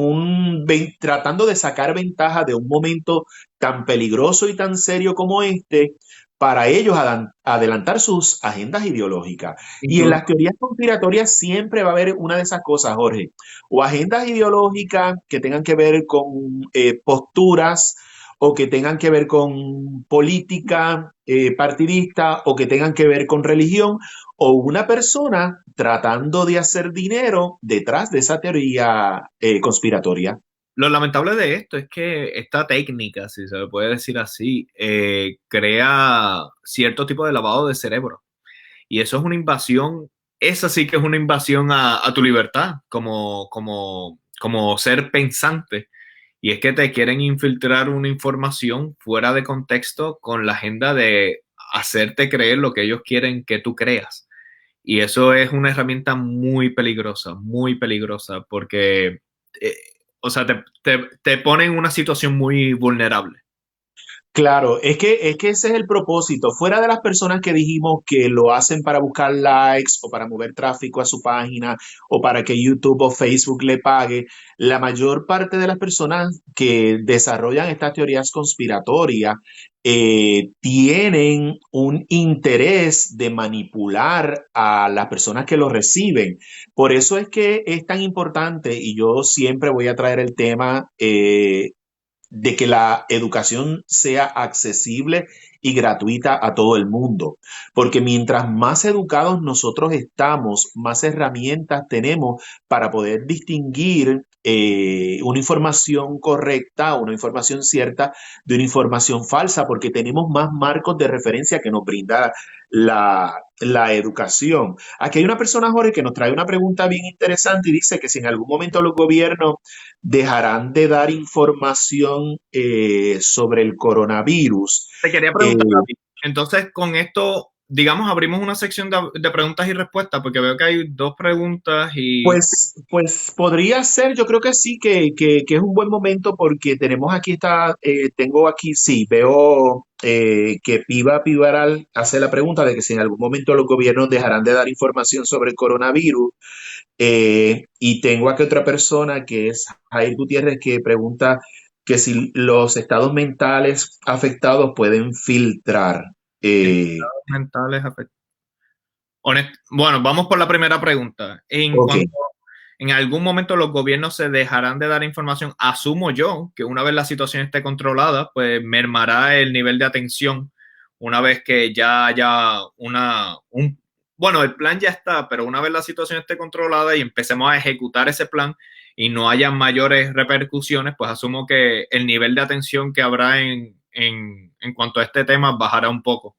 Tratando de sacar ventaja de un momento tan peligroso y tan serio como este, para ellos adelantar sus agendas ideológicas. Y en
incluso
las teorías conspiratorias siempre va a haber una de esas cosas, Jorge, o agendas ideológicas que tengan que ver con posturas o que tengan que ver con política partidista o que tengan que ver con religión o una persona tratando de hacer dinero detrás de esa teoría conspiratoria.
lo lamentable de esto es que esta técnica, si se le puede decir así, crea cierto tipo de lavado de cerebro. Y eso es una invasión, esa sí que es una invasión a tu libertad como ser pensante. Y es que te quieren infiltrar una información fuera de contexto con la agenda de hacerte creer lo que ellos quieren que tú creas. Y eso es una herramienta muy peligrosa, porque, eh, o sea, te pone en una situación muy vulnerable.
Claro, es que ese es el propósito. Fuera de las personas que dijimos que lo hacen para buscar likes o para mover tráfico a su página o para que YouTube o Facebook le pague, la mayor parte de las personas que desarrollan estas teorías conspiratorias tienen un interés de manipular a las personas que lo reciben. Por eso es que es tan importante y yo siempre voy a traer el tema. De que la educación sea accesible y gratuita a todo el mundo. Porque mientras más educados nosotros estamos, más herramientas tenemos para poder distinguir una información correcta, una información cierta de una información falsa, porque tenemos más marcos de referencia que nos brinda la educación. Aquí hay una persona, Jorge, que nos trae una pregunta bien interesante y dice que si en algún momento los gobiernos dejarán de dar información sobre el coronavirus.
Te quería
Eh,
preguntar, David, entonces con esto, digamos, abrimos una sección de preguntas y respuestas, porque veo que hay dos preguntas y
pues podría ser, yo creo que sí, que es un buen momento porque tenemos aquí tengo aquí, sí, veo que Piva Pivaral hace la pregunta de que si en algún momento los gobiernos dejarán de dar información sobre el coronavirus. Y tengo aquí otra persona que es Jair Gutiérrez que pregunta que si los estados mentales afectados pueden filtrar. Eh,
estados mentales bueno, vamos por la primera pregunta.
ok.
En algún momento los gobiernos se dejarán de dar información, asumo yo que una vez la situación esté controlada, pues mermará el nivel de atención una vez que ya haya bueno, el plan ya está, pero una vez la situación esté controlada y empecemos a ejecutar ese plan y no haya mayores repercusiones, pues asumo que el nivel de atención que habrá en cuanto a este tema bajará un poco.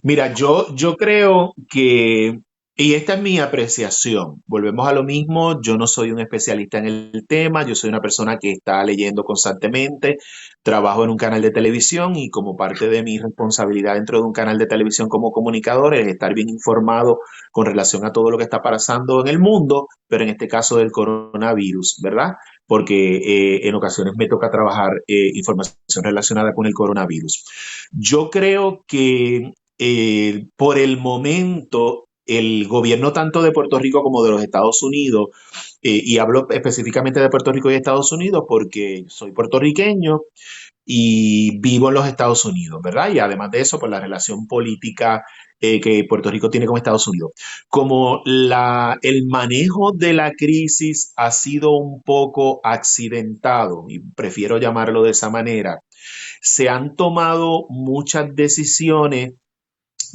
Mira, yo creo que, y esta es mi apreciación, volvemos a lo mismo, yo no soy un especialista en el tema, yo soy una persona que está leyendo constantemente, trabajo en un canal de televisión y como parte de mi responsabilidad dentro de un canal de televisión como comunicador es estar bien informado con relación a todo lo que está pasando en el mundo, pero en este caso del coronavirus, ¿verdad? Porque en ocasiones me toca trabajar información relacionada con el coronavirus. Yo creo que por el momento, el gobierno tanto de Puerto Rico como de los Estados Unidos, y hablo específicamente de Puerto Rico y Estados Unidos porque soy puertorriqueño y vivo en los Estados Unidos, ¿verdad? Y además de eso, por la relación política que Puerto Rico tiene con Estados Unidos. Como el manejo de la crisis ha sido un poco accidentado, y prefiero llamarlo de esa manera, se han tomado muchas decisiones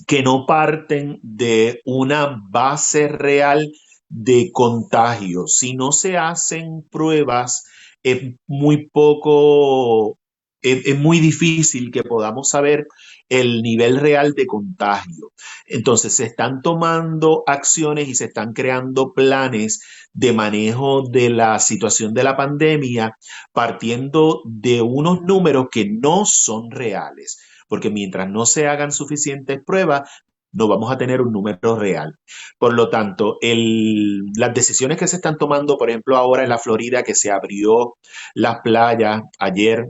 que no parten de una base real de contagio. Si no se hacen pruebas, es muy poco, es muy difícil que podamos saber el nivel real de contagio. Entonces se están tomando acciones y se están creando planes de manejo de la situación de la pandemia partiendo de unos números que no son reales porque mientras no se hagan suficientes pruebas, no vamos a tener un número real. Por lo tanto, las decisiones que se están tomando, por ejemplo, ahora en la Florida, que se abrió las playas ayer,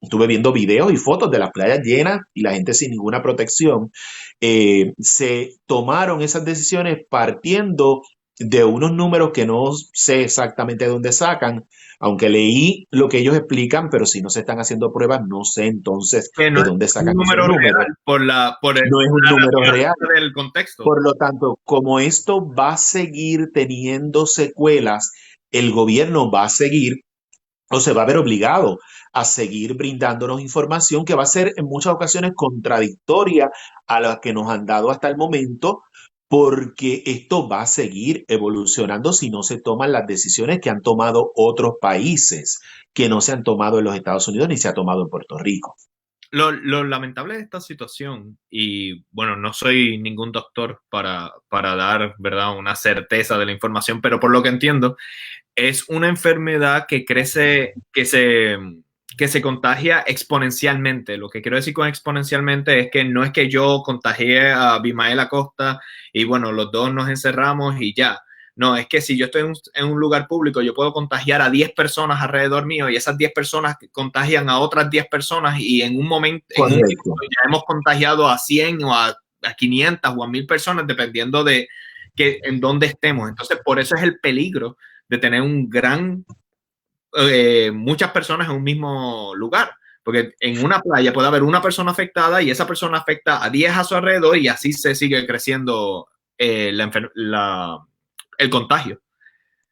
estuve viendo videos y fotos de las playas llenas y la gente sin ninguna protección, se tomaron esas decisiones partiendo de unos números que no sé exactamente de dónde sacan, aunque leí lo que ellos explican, pero si no se están haciendo pruebas, no sé entonces
Que no
de
es
dónde
un
sacan esos
número
números.
real
No es un
la
número real.
naturaleza del contexto.
Por lo tanto, como esto va a seguir teniendo secuelas, el gobierno va a seguir o se va a ver obligado a seguir brindándonos información que va a ser en muchas ocasiones contradictoria a la que nos han dado hasta el momento, porque esto va a seguir evolucionando si no se toman las decisiones que han tomado otros países, que no se han tomado en los Estados Unidos ni se ha tomado en Puerto Rico.
Lo lamentable de esta situación, y bueno, no soy ningún doctor para dar, ¿verdad?, una certeza de la información, pero por lo que entiendo, es una enfermedad que crece, que se contagia exponencialmente. Lo que quiero decir con exponencialmente es que no es que yo contagié a Abimael Acosta y bueno, los dos nos encerramos y ya. No, es que si yo estoy en un lugar público, yo puedo contagiar a 10 personas alrededor mío y esas 10 personas contagian a otras 10 personas y en un momento,
Correcto.
ya hemos contagiado a 100 o a 500 o a 1000 personas, dependiendo de en dónde estemos. Entonces, por eso es el peligro de tener muchas personas en un mismo lugar. Porque en una playa puede haber una persona afectada y esa persona afecta a 10 a su alrededor y así se sigue creciendo el contagio.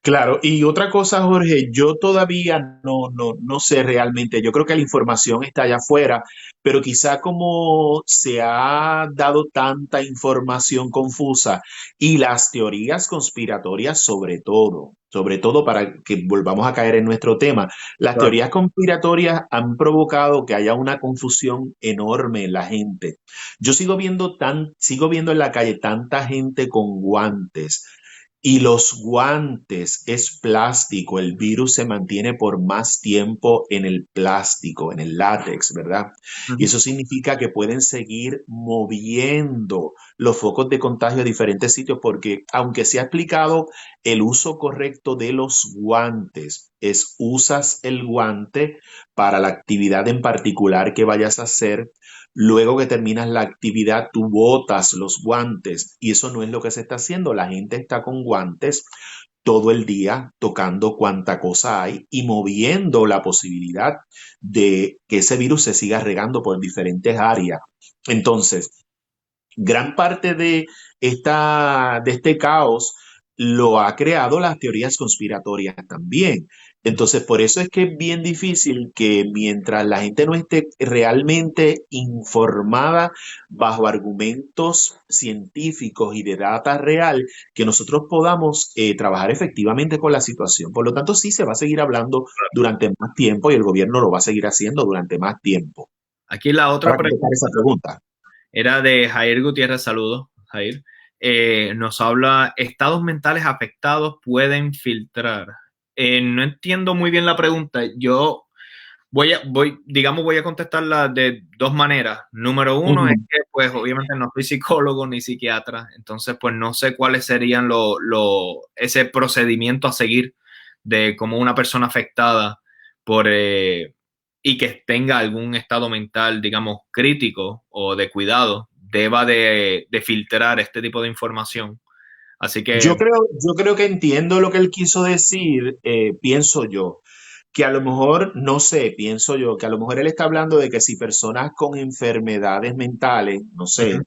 Claro, y otra cosa, Jorge, yo todavía no sé realmente, yo creo que la información está allá afuera, pero quizá como se ha dado tanta información confusa y las teorías conspiratorias sobre todo para que volvamos a caer en nuestro tema, las
Claro.
teorías conspiratorias han provocado que haya una confusión enorme en la gente. Yo sigo viendo en la calle tanta gente con guantes. Y los guantes es plástico, el virus se mantiene por más tiempo en el plástico, en el látex, ¿verdad? Y
Uh-huh.
eso significa que pueden seguir moviendo los focos de contagio a diferentes sitios porque aunque se ha explicado el uso correcto de los guantes, es usas el guante para la actividad en particular que vayas a hacer. Luego que terminas la actividad, tú botas los guantes y eso no es lo que se está haciendo. La gente está con guantes todo el día tocando cuanta cosa hay y moviendo la posibilidad de que ese virus se siga regando por diferentes áreas. Entonces, gran parte de este caos lo ha creado las teorías conspiratorias también. Entonces, por eso es que es bien difícil que mientras la gente no esté realmente informada bajo argumentos científicos y de data real, que nosotros podamos trabajar efectivamente con la situación. Por lo tanto, sí se va a seguir hablando durante más tiempo y el gobierno lo va a seguir haciendo durante más tiempo.
Aquí la otra
Para contestar
pregunta
esa pregunta.
era de Jair Gutiérrez. Saludos, Jair. Nos habla, ¿estados mentales afectados pueden filtrar? No entiendo muy bien la pregunta. Yo voy a contestarla de dos maneras. Número uno es
Ujú.
que, pues, obviamente no soy psicólogo ni psiquiatra, entonces, pues, no sé cuáles serían ese procedimiento a seguir de cómo una persona afectada por, y que tenga algún estado mental, digamos, crítico o de cuidado, deba de filtrar este tipo de información. Así que,
Yo creo que entiendo lo que él quiso decir, pienso yo, que a lo mejor, no sé, pienso yo, que a lo mejor él está hablando de que si personas con enfermedades mentales, no
ujú,
sé,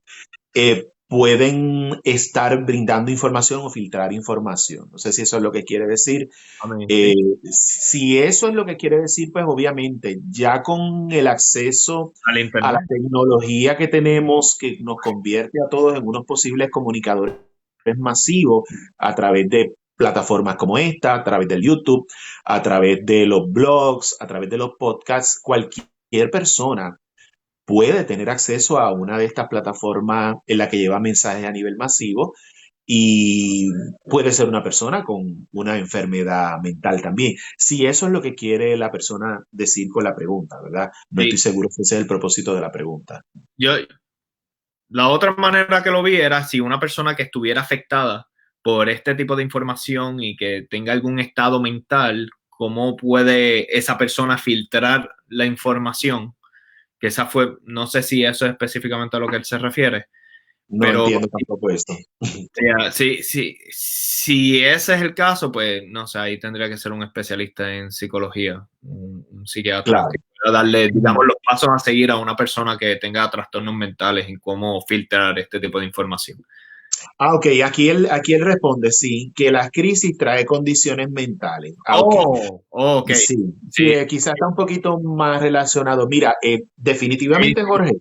pueden estar brindando información o filtrar información. No sé si eso es lo que quiere decir.
amén,
Eh,
sí,
si eso es lo que quiere decir, pues obviamente ya con el acceso
al
a la
internet.
tecnología que tenemos, que nos convierte a todos en unos posibles comunicadores masivos a través de plataformas como esta, a través del YouTube, a través de los blogs, a través de los podcasts, cualquier persona puede tener acceso a una de estas plataformas en la que lleva mensajes a nivel masivo y puede ser una persona con una enfermedad mental también. Si eso es lo que quiere la persona decir con la pregunta, ¿verdad? No estoy
Sí,
seguro si ese es el propósito de la pregunta.
yo, la otra manera que lo vi era si una persona que estuviera afectada por este tipo de información y que tenga algún estado mental, ¿cómo puede esa persona filtrar la información? Que esa fue, no sé si eso es específicamente a lo que él se refiere,
No
pero
entiendo tampoco esto.
si ese es el caso, pues no sé, ahí tendría que ser un especialista en psicología, un psiquiatra que
Claro.
pueda darle, digamos, los pasos a seguir a una persona que tenga trastornos mentales en cómo filtrar este tipo de información.
Ah, ok, aquí él responde, sí, que la crisis trae condiciones mentales. Ah, ok.
Oh, ok.
Sí, sí,
Sí,
quizás está un poquito más relacionado. Mira,
sí,
definitivamente, Jorge,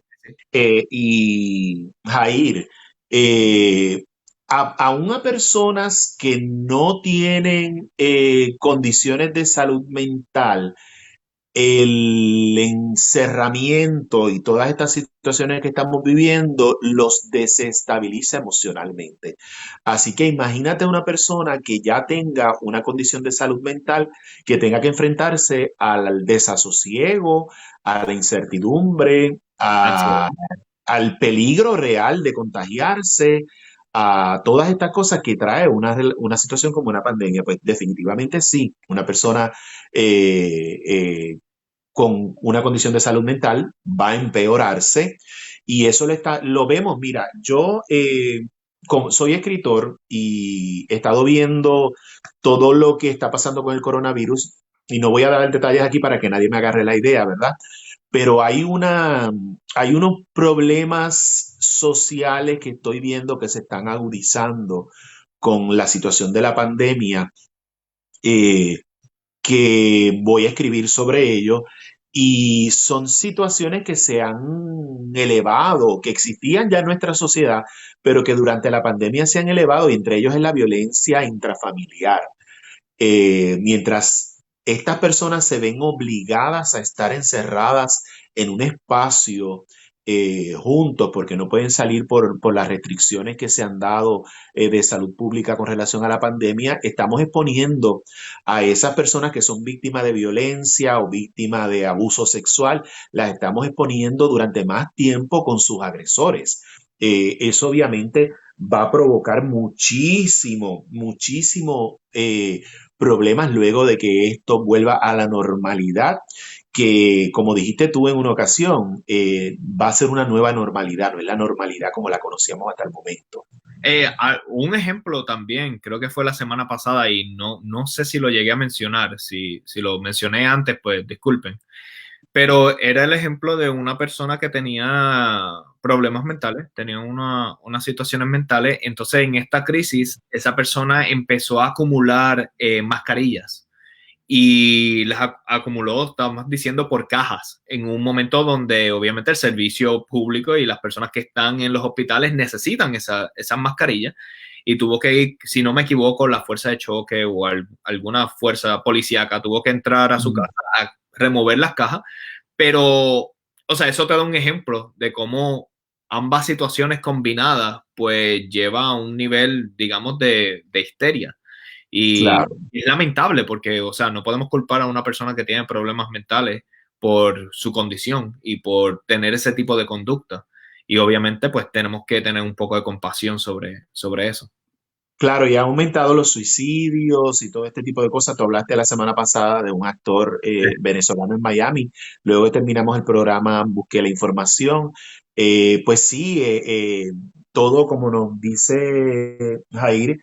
sí.
y Jair, eh, aún a personas que no tienen condiciones de salud mental, el encerramiento y todas estas situaciones que estamos viviendo los desestabiliza emocionalmente. Así que imagínate una persona que ya tenga una condición de salud mental, que tenga que enfrentarse al desasosiego, a la incertidumbre,
Ansiedad.
al peligro real de contagiarse, a todas estas cosas que trae una situación como una pandemia? Pues definitivamente sí, una persona con una condición de salud mental va a empeorarse y eso lo vemos. Mira, yo soy escritor y he estado viendo todo lo que está pasando con el coronavirus y no voy a dar detalles aquí para que nadie me agarre la idea, ¿verdad? Pero hay unos problemas sociales que estoy viendo que se están agudizando con la situación de la pandemia, eh, que voy a escribir sobre ello. Y son situaciones que se han elevado, que existían ya en nuestra sociedad, pero que durante la pandemia se han elevado, y entre ellos es la violencia intrafamiliar. Mientras estas personas se ven obligadas a estar encerradas en un espacio juntos porque no pueden salir por las restricciones que se han dado de salud pública con relación a la pandemia, estamos exponiendo a esas personas que son víctimas de violencia o víctimas de abuso sexual, las estamos exponiendo durante más tiempo con sus agresores. Eso obviamente va a provocar muchísimo problemas luego de que esto vuelva a la normalidad, que como dijiste tú en una ocasión, va a ser una nueva normalidad, no es la normalidad como la conocíamos hasta el momento.
Un ejemplo también, creo que fue la semana pasada y no sé si lo llegué a mencionar, si lo mencioné antes, pues disculpen, pero era el ejemplo de una persona que tenía problemas mentales, tenía unas situaciones mentales. Entonces, en esta crisis, esa persona empezó a acumular mascarillas y las acumuló, estamos diciendo, por cajas, en un momento donde obviamente el servicio público y las personas que están en los hospitales necesitan esas mascarillas. Y tuvo que ir, si no me equivoco, la fuerza de choque o alguna fuerza policíaca tuvo que entrar a su casa a remover las cajas, pero, o sea, eso te da un ejemplo de cómo ambas situaciones combinadas, pues, lleva a un nivel, digamos, de histeria. Y
Claro.
es lamentable porque, o sea, no podemos culpar a una persona que tiene problemas mentales por su condición y por tener ese tipo de conducta. Y obviamente, pues, tenemos que tener un poco de compasión sobre eso.
Claro, y ha aumentado los suicidios y todo este tipo de cosas. Tú hablaste la semana pasada de un actor venezolano en Miami. Luego que terminamos el programa, busqué la información. Pues sí, todo como nos dice Jair,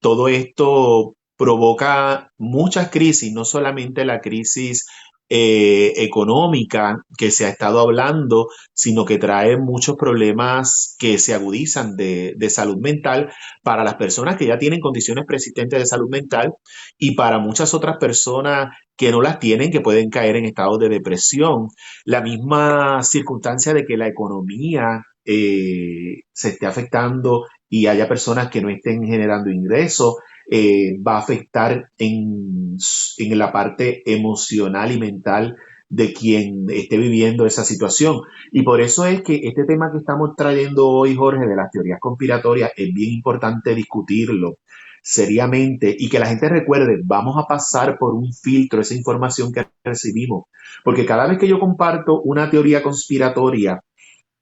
todo esto provoca muchas crisis, no solamente la crisis económica que se ha estado hablando, sino que trae muchos problemas que se agudizan de salud mental para las personas que ya tienen condiciones persistentes de salud mental y para muchas otras personas que no las tienen, que pueden caer en estados de depresión. La misma circunstancia de que la economía se esté afectando y haya personas que no estén generando ingresos, va a afectar en la parte emocional y mental de quien esté viviendo esa situación. Y por eso es que este tema que estamos trayendo hoy, Jorge, de las teorías conspiratorias, es bien importante discutirlo seriamente y que la gente recuerde, vamos a pasar por un filtro esa información que recibimos, porque cada vez que yo comparto una teoría conspiratoria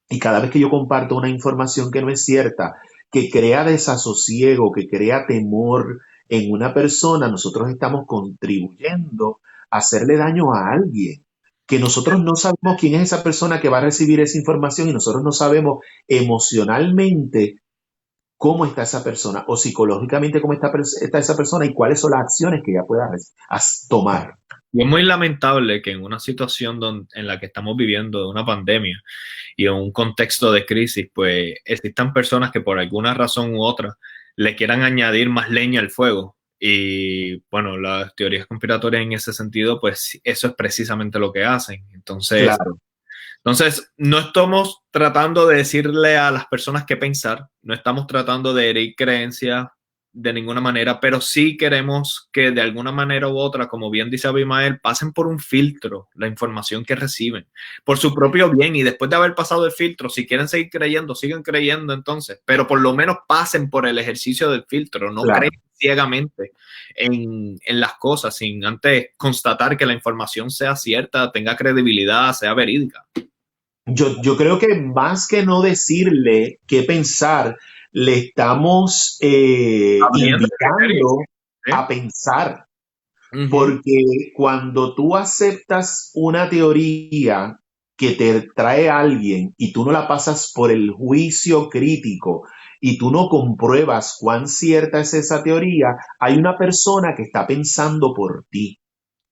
y cada vez que yo comparto una información que no es cierta, que crea desasosiego, que crea temor en una persona, nosotros estamos contribuyendo a hacerle daño a alguien, que nosotros no sabemos quién es esa persona que va a recibir esa información y nosotros no sabemos emocionalmente cómo está esa persona o psicológicamente cómo está esa persona y cuáles son las acciones que ella pueda tomar.
Y es muy lamentable que en una situación en la que estamos viviendo de una pandemia y en un contexto de crisis, pues existan personas que por alguna razón u otra le quieran añadir más leña al fuego. Y bueno, las teorías conspiratorias en ese sentido, pues eso es precisamente lo que hacen.
Claro.
Entonces, no estamos tratando de decirle a las personas qué pensar, no estamos tratando de herir creencias de ninguna manera, pero sí queremos que de alguna manera u otra, como bien dice Abimael, pasen por un filtro la información que reciben, por su propio bien, y después de haber pasado el filtro, si quieren seguir creyendo, sigan creyendo entonces, pero por lo menos pasen por el ejercicio del filtro, no
Claro.
creen ciegamente en las cosas sin antes constatar que la información sea cierta, tenga credibilidad, sea verídica.
Yo creo que más que no decirle qué pensar, le estamos
Abriendo el criterio.
invitando
¿Sí?
a pensar,
Ujú.
porque cuando tú aceptas una teoría que te trae alguien y tú no la pasas por el juicio crítico y tú no compruebas cuán cierta es esa teoría, hay una persona que está pensando por ti.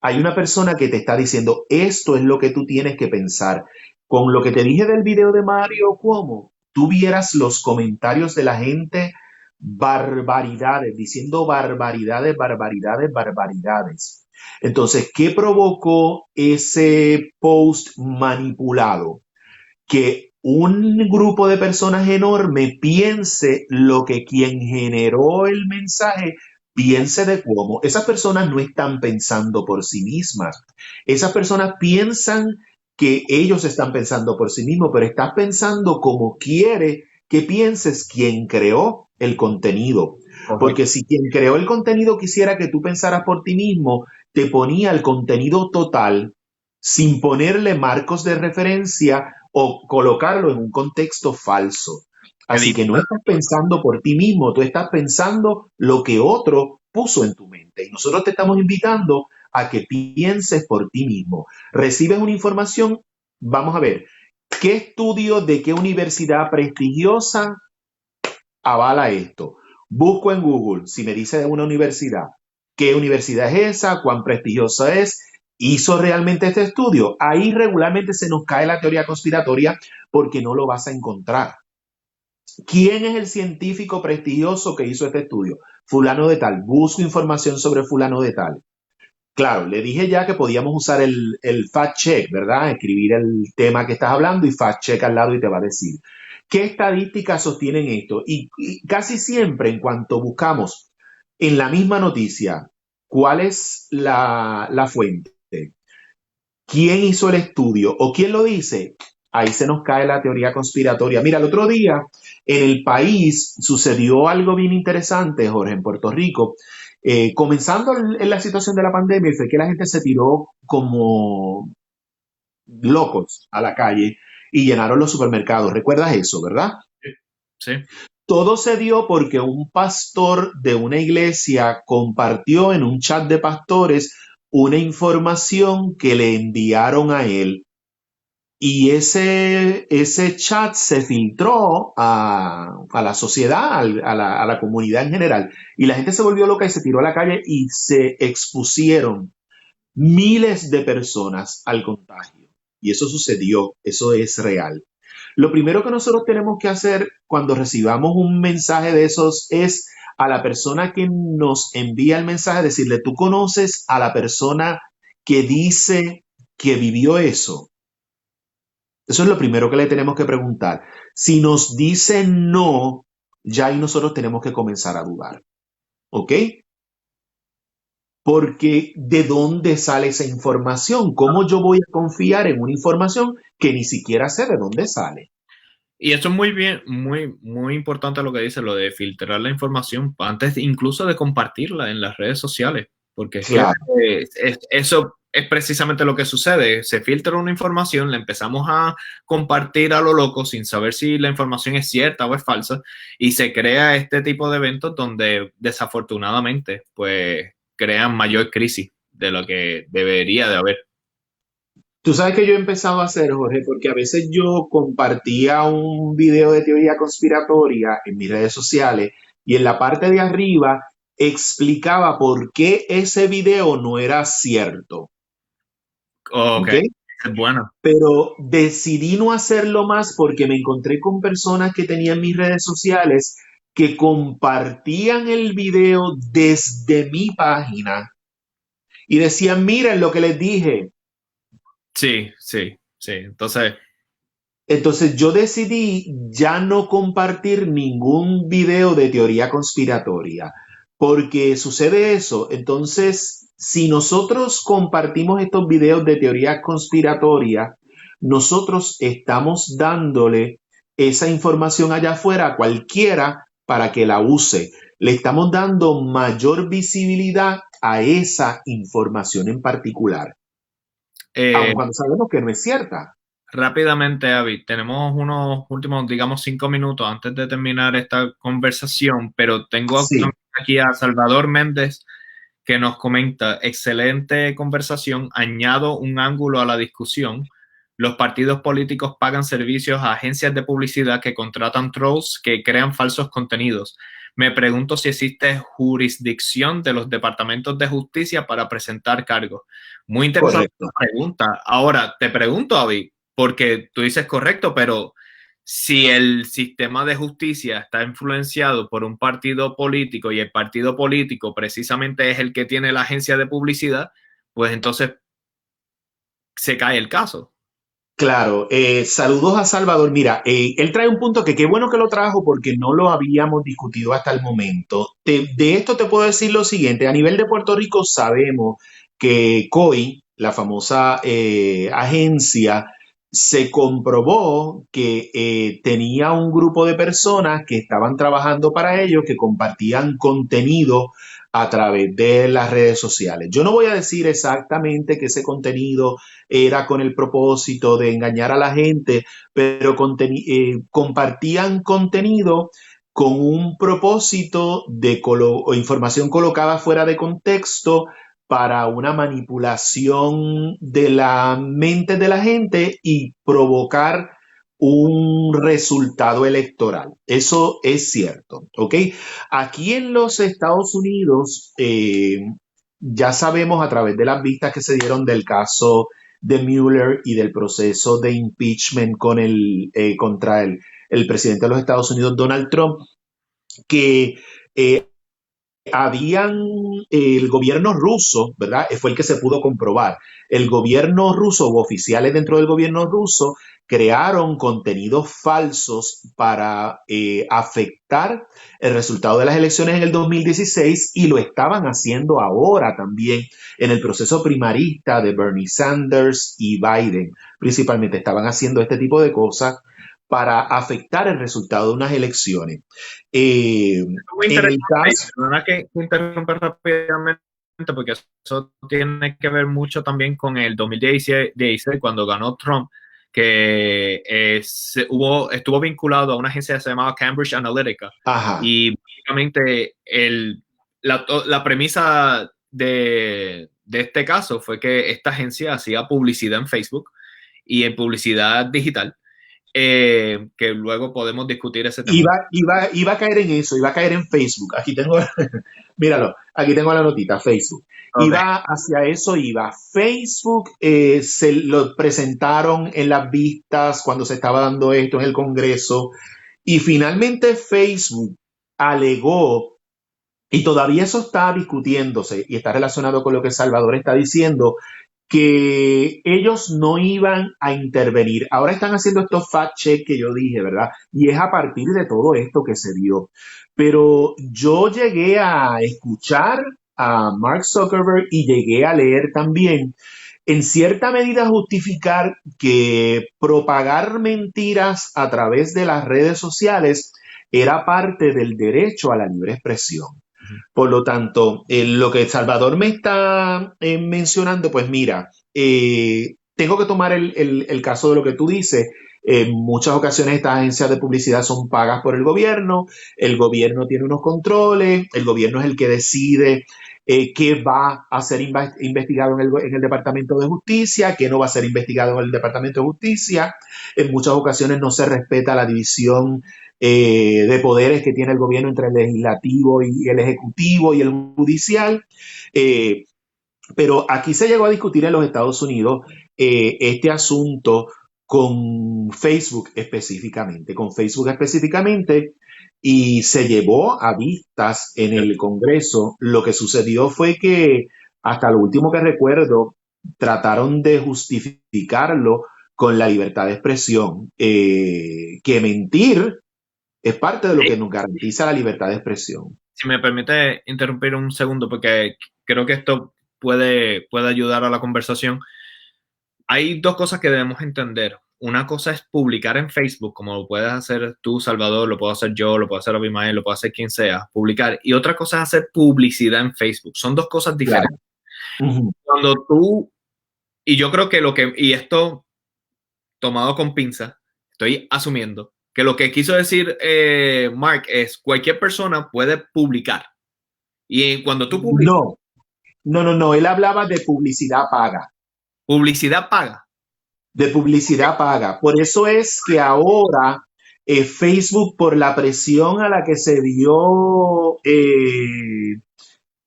Hay una persona que te está diciendo, esto es lo que tú tienes que pensar. Con lo que te dije del video de Mario Cuomo, tú vieras los comentarios de la gente, barbaridades, diciendo barbaridades, barbaridades, barbaridades. Entonces, ¿qué provocó ese post manipulado? Que un grupo de personas enorme piense lo que quien generó el mensaje piense de cómo. Esas personas no están pensando por sí mismas. Esas personas piensan que ellos están pensando por sí mismos, pero estás pensando como quiere que pienses quien creó el contenido. Porque
Correcto.
si quien creó el contenido quisiera que tú pensaras por ti mismo, te ponía el contenido total sin ponerle marcos de referencia o colocarlo en un contexto falso. Así que no
Editar.
estás pensando por ti mismo, tú estás pensando lo que otro puso en tu mente. Y nosotros te estamos invitando a que pienses por ti mismo. Recibes una información, vamos a ver, ¿qué estudio de qué universidad prestigiosa avala esto? Busco en Google, si me dice de una universidad, ¿qué universidad es esa? ¿Cuán prestigiosa es? ¿Hizo realmente este estudio? Ahí regularmente se nos cae la teoría conspiratoria porque no lo vas a encontrar. ¿Quién es el científico prestigioso que hizo este estudio? Fulano de tal. Busco información sobre fulano de tal. Claro, le dije ya que podíamos usar el fact check, ¿verdad? Escribir el tema que estás hablando y fact check al lado y te va a decir qué estadísticas sostienen esto. Y casi siempre en cuanto buscamos en la misma noticia cuál es la fuente, quién hizo el estudio o quién lo dice, ahí se nos cae la teoría conspiratoria. Mira, el otro día en el país sucedió algo bien interesante, Jorge, en Puerto Rico. Comenzando en la situación de la pandemia, fue que la gente se tiró como locos a la calle y llenaron los supermercados. ¿Recuerdas eso, verdad?
Sí. Sí.
Todo se dio porque un pastor de una iglesia compartió en un chat de pastores una información que le enviaron a él. Y ese chat se filtró a la sociedad, a la comunidad en general. Y la gente se volvió loca y se tiró a la calle y se expusieron miles de personas al contagio. Y eso sucedió, eso es real. Lo primero que nosotros tenemos que hacer cuando recibamos un mensaje de esos es a la persona que nos envía el mensaje decirle, ¿tú conoces a la persona que dice que vivió eso? Eso es lo primero que le tenemos que preguntar. Si nos dice no, ya ahí nosotros tenemos que comenzar a dudar. ¿Ok? Porque ¿de dónde sale esa información? ¿Cómo yo voy a confiar en una información que ni siquiera sé de dónde sale?
Y eso es muy bien, muy importante lo que dice, lo de filtrar la información antes incluso de compartirla en las redes sociales, porque es que
Claro.
eso es precisamente lo que sucede. Se filtra una información, la empezamos a compartir a lo loco sin saber si la información es cierta o es falsa, y se crea este tipo de eventos donde desafortunadamente pues crean mayor crisis de lo que debería de haber.
Tú sabes que yo he empezado a hacer, Jorge, porque a veces yo compartía un video de teoría conspiratoria en mis redes sociales y en la parte de arriba explicaba por qué ese video no era cierto.
Ok,
¿Ok?
es bueno.
Pero decidí no hacerlo más porque me encontré con personas que tenían mis redes sociales que compartían el video desde mi página y decían, miren lo que les dije.
Sí, sí, sí. Entonces,
Entonces yo decidí ya no compartir ningún video de teoría conspiratoria, porque sucede eso. Entonces, si nosotros compartimos estos videos de teoría conspiratoria, nosotros estamos dándole esa información allá afuera a cualquiera para que la use. Le estamos dando mayor visibilidad a esa información en particular, aun
eh,
cuando sabemos que no es cierta.
Rápidamente, Avi, tenemos unos últimos, digamos, 5 minutos antes de terminar esta conversación, pero tengo
Sí,
aquí a Salvador Méndez que nos comenta, excelente conversación, añado un ángulo a la discusión. Los partidos políticos pagan servicios a agencias de publicidad que contratan trolls que crean falsos contenidos. Me pregunto si existe jurisdicción de los departamentos de justicia para presentar cargos. Muy interesante la
correcto.
pregunta. Ahora, te pregunto, Avi, porque tú dices correcto, pero si el sistema de justicia está influenciado por un partido político y el partido político precisamente es el que tiene la agencia de publicidad, pues entonces se cae el caso.
Claro, saludos a Salvador. Mira, él trae un punto que qué bueno que lo trajo porque no lo habíamos discutido hasta el momento. De esto te puedo decir lo siguiente. A nivel de Puerto Rico sabemos que COI, la famosa agencia, se comprobó que tenía un grupo de personas que estaban trabajando para ellos, que compartían contenido a través de las redes sociales. Yo no voy a decir exactamente que ese contenido era con el propósito de engañar a la gente, pero compartían contenido con un propósito de o información colocada fuera de contexto para una manipulación de la mente de la gente y provocar un resultado electoral. Eso es cierto, ¿ok? Aquí en los Estados Unidos, ya sabemos a través de las vistas que se dieron del caso de Mueller y del proceso de impeachment contra el presidente de los Estados Unidos, Donald Trump, que eh, habían el gobierno ruso, ¿verdad? Fue el que se pudo comprobar. El gobierno ruso o oficiales dentro del gobierno ruso crearon contenidos falsos para afectar el resultado de las elecciones en el 2016 y lo estaban haciendo ahora también en el proceso primarista de Bernie Sanders y Biden. Principalmente estaban haciendo este tipo de cosas para afectar el resultado de unas elecciones.
Muy
En el
interesante,
caso,
perdona que interrumpa rápidamente, porque eso tiene que ver mucho también con el 2016, cuando ganó Trump, que estuvo vinculado a una agencia que se llamaba Cambridge Analytica.
ajá,
Y básicamente la premisa de este caso fue que esta agencia hacía publicidad en Facebook y en publicidad digital, que luego podemos discutir ese tema.
iba a caer en eso, iba a caer en Facebook. Aquí tengo, míralo, aquí tengo la notita, Facebook.
Okay.
Iba hacia eso, iba. Facebook se lo presentaron en las vistas cuando se estaba dando esto en el Congreso y finalmente Facebook alegó, y todavía eso está discutiéndose y está relacionado con lo que Salvador está diciendo, que ellos no iban a intervenir. Ahora están haciendo estos fact check que yo dije, ¿verdad? Y es a partir de todo esto que se dio. Pero yo llegué a escuchar a Mark Zuckerberg y llegué a leer también, en cierta medida, justificar que propagar mentiras a través de las redes sociales era parte del derecho a la libre expresión. Por lo tanto, lo que Salvador me está mencionando, pues mira, tengo que tomar el caso de lo que tú dices. En muchas ocasiones estas agencias de publicidad son pagas por el gobierno tiene unos controles, el gobierno es el que decide qué va a ser investigado en el Departamento de Justicia, qué no va a ser investigado en el Departamento de Justicia. En muchas ocasiones no se respeta la división de poderes que tiene el gobierno entre el legislativo y el ejecutivo y el judicial. Eh, pero aquí se llegó a discutir en los Estados Unidos este asunto con Facebook específicamente, y se llevó a vistas en el Congreso. Lo que sucedió fue que, hasta lo último que recuerdo, trataron de justificarlo con la libertad de expresión, que mentir es parte de lo que nos garantiza la libertad de expresión.
Si me permite interrumpir un segundo, porque creo que esto puede ayudar a la conversación. Hay dos cosas que debemos entender. Una cosa es publicar en Facebook, como lo puedes hacer tú, Salvador, lo puedo hacer yo, lo puedo hacer Abimael, lo puede hacer quien sea, publicar. Y otra cosa es hacer publicidad en Facebook. Son dos cosas
Claro.
diferentes.
Uh -huh.
Cuando tú, y yo creo que y esto tomado con pinza, estoy asumiendo que lo que quiso decir Mark es cualquier persona puede publicar. Y cuando tú publicas,
No, no, él hablaba de publicidad paga,
publicidad paga.
de publicidad paga. Por eso es que ahora Facebook, por la presión a la que se dio,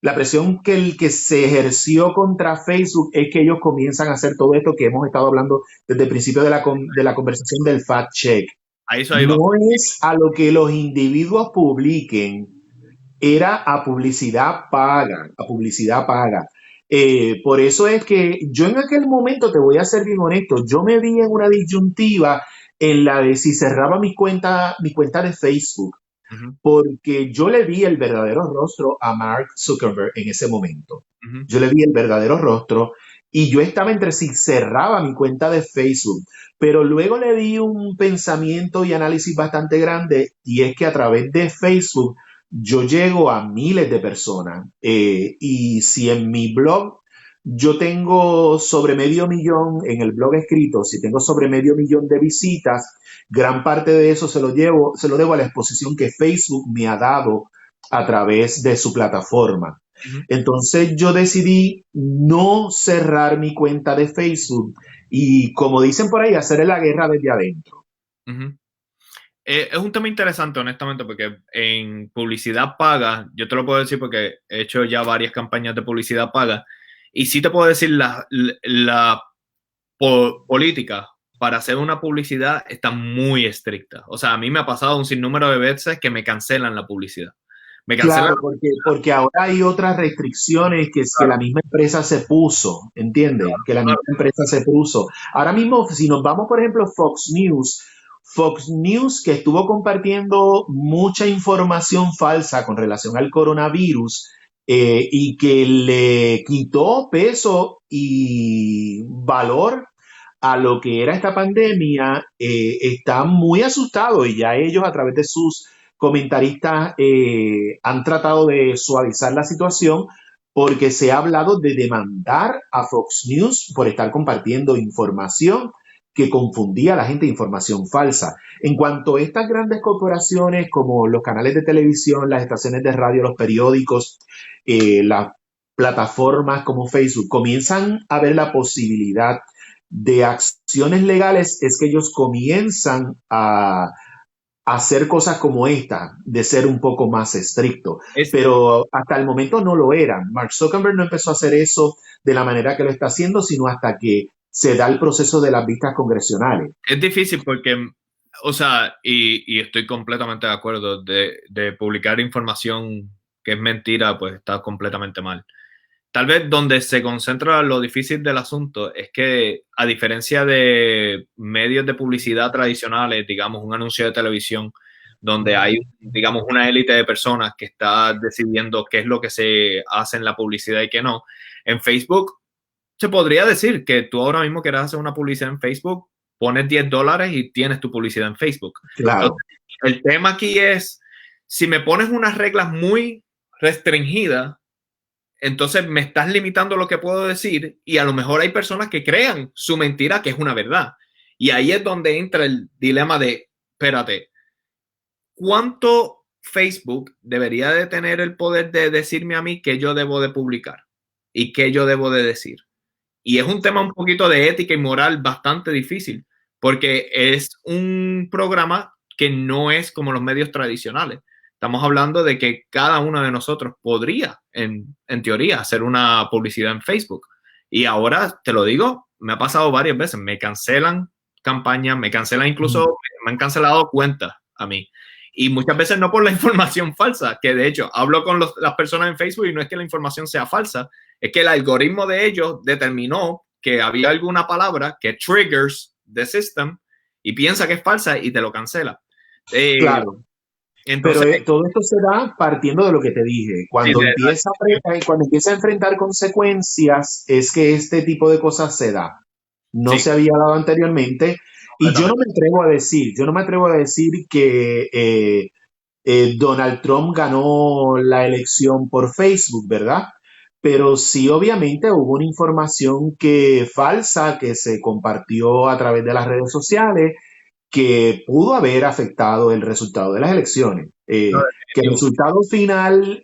la presión que se ejerció contra Facebook, es que ellos comienzan a hacer todo esto que hemos estado hablando desde el principio de la conversación del fact check.
Ahí va.
No es a lo que los individuos publiquen, era a publicidad paga, a publicidad paga. Por eso es que yo en aquel momento, te voy a ser bien honesto, yo me vi en una disyuntiva en la de si cerraba mi cuenta de Facebook,
Uh-huh,
porque yo le vi el verdadero rostro a Mark Zuckerberg en ese momento.
uh-huh.
Yo le vi el verdadero rostro y yo estaba entre si cerraba mi cuenta de Facebook, pero luego le di un pensamiento y análisis bastante grande, y es que a través de Facebook yo llego a miles de personas, y si en mi blog yo tengo sobre medio millón, en el blog escrito, si tengo sobre medio millón de visitas, gran parte de eso se lo debo a la exposición que Facebook me ha dado a través de su plataforma.
Uh-huh.
Entonces yo decidí no cerrar mi cuenta de Facebook y, como dicen por ahí, hacer la guerra desde adentro.
Uh-huh. Es un tema interesante, honestamente, porque en publicidad paga, yo te lo puedo decir porque he hecho ya varias campañas de publicidad paga, y sí te puedo decir la política para hacer una publicidad está muy estricta. O sea, a mí me ha pasado un sinnúmero de veces que me cancelan la publicidad. Me cancelan
Claro,
la
porque ahora hay otras restricciones que es que la
publicidad.
misma empresa se puso, ¿entiendes? Que la misma
Claro.
empresa se puso. Ahora mismo, si nos vamos, por ejemplo, Fox News, que estuvo compartiendo mucha información falsa con relación al coronavirus, y que le quitó peso y valor a lo que era esta pandemia, está muy asustado, y ya ellos, a través de sus comentaristas, han tratado de suavizar la situación, porque se ha hablado de demandar a Fox News por estar compartiendo información que confundía a la gente, información falsa. En cuanto a estas grandes corporaciones como los canales de televisión, las estaciones de radio, los periódicos, las plataformas como Facebook comienzan a ver la posibilidad de acciones legales, es que ellos comienzan a hacer cosas como esta, de ser un poco más estricto.
Es,
Pero hasta el momento no lo eran. Mark Zuckerberg no empezó a hacer eso de la manera que lo está haciendo, sino hasta que se da el proceso de las vistas congresionales.
es difícil porque, o sea, y estoy completamente de acuerdo, de publicar información que es mentira, pues está completamente mal. Tal vez donde se concentra lo difícil del asunto es que, a diferencia de medios de publicidad tradicionales, digamos un anuncio de televisión, donde hay, digamos, una élite de personas que está decidiendo qué es lo que se hace en la publicidad y qué no, en Facebook se podría decir que tú ahora mismo quieras hacer una publicidad en Facebook, pones $10 y tienes tu publicidad en Facebook.
Claro.
Entonces, el tema aquí es, si me pones unas reglas muy restringidas, entonces me estás limitando lo que puedo decir, y a lo mejor hay personas que crean su mentira que es una verdad. Y ahí es donde entra el dilema de, espérate, ¿cuánto Facebook debería de tener el poder de decirme a mí qué yo debo de publicar y qué yo debo de decir? Y es un tema un poquito de ética y moral bastante difícil, porque es un programa que no es como los medios tradicionales. Estamos hablando de que cada uno de nosotros podría, en teoría, hacer una publicidad en Facebook. Y ahora, te lo digo, me ha pasado varias veces. Me cancelan campañas, me cancelan incluso, me han cancelado cuentas a mí. Y muchas veces no por la información falsa, que de hecho hablo con las personas en Facebook y no es que la información sea falsa, es que el algoritmo de ellos determinó que había alguna palabra que triggers the system y piensa que es falsa y te lo cancela.
Claro. Pero
Entonces,
todo esto se da partiendo de lo que te dije.
sí,
Cuando empieza a enfrentar consecuencias, es que este tipo de cosas se da. No
sí,
se había dado anteriormente. Y yo no me atrevo a decir que Donald Trump ganó la elección por Facebook, ¿verdad? pero sí obviamente hubo una información que falsa que se compartió a través de las redes sociales que pudo haber afectado el resultado de las elecciones.
No,
Que el
definitivo.
resultado final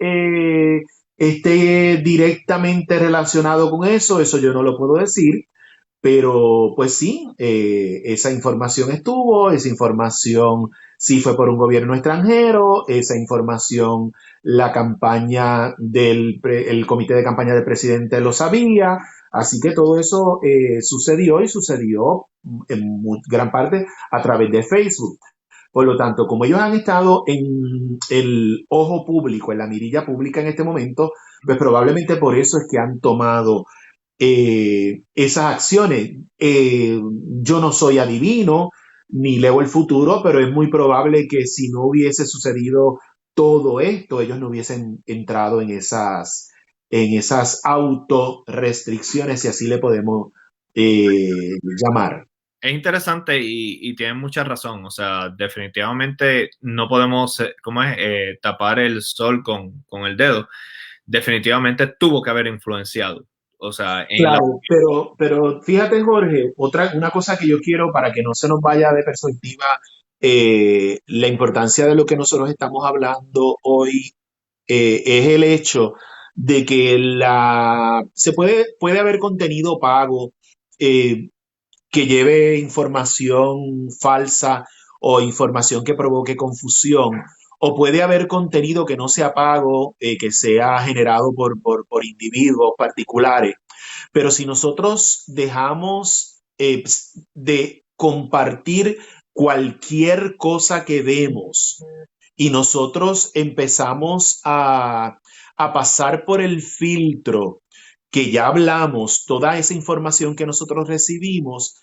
esté directamente relacionado con eso yo no lo puedo decir, pero pues sí, esa información estuvo, esa información sí fue por un gobierno extranjero, esa información la campaña el comité de campaña del presidente lo sabía, así que todo eso sucedió y sucedió en gran parte a través de Facebook. Por lo tanto, como ellos han estado en el ojo público, en la mirilla pública en este momento, pues probablemente por eso es que han tomado esas acciones. Yo no soy adivino ni leo el futuro, pero es muy probable que si no hubiese sucedido todo esto, ellos no hubiesen entrado en esas autorrestricciones, si así le podemos llamar.
Es interesante y tienen mucha razón. O sea, definitivamente no podemos, ¿cómo es? Tapar el sol con el dedo. Definitivamente tuvo que haber influenciado. O sea, en la...
Claro, pero fíjate, Jorge, una cosa que yo quiero para que no se nos vaya de perspectiva la importancia de lo que nosotros estamos hablando hoy es el hecho de que puede haber contenido pago eh, que lleve información falsa o información que provoque confusión, o puede haber contenido que no sea pago, que sea generado por individuos particulares. Pero si nosotros dejamos de compartir cualquier cosa que vemos y nosotros empezamos a pasar por el filtro que ya hablamos, toda esa información que nosotros recibimos,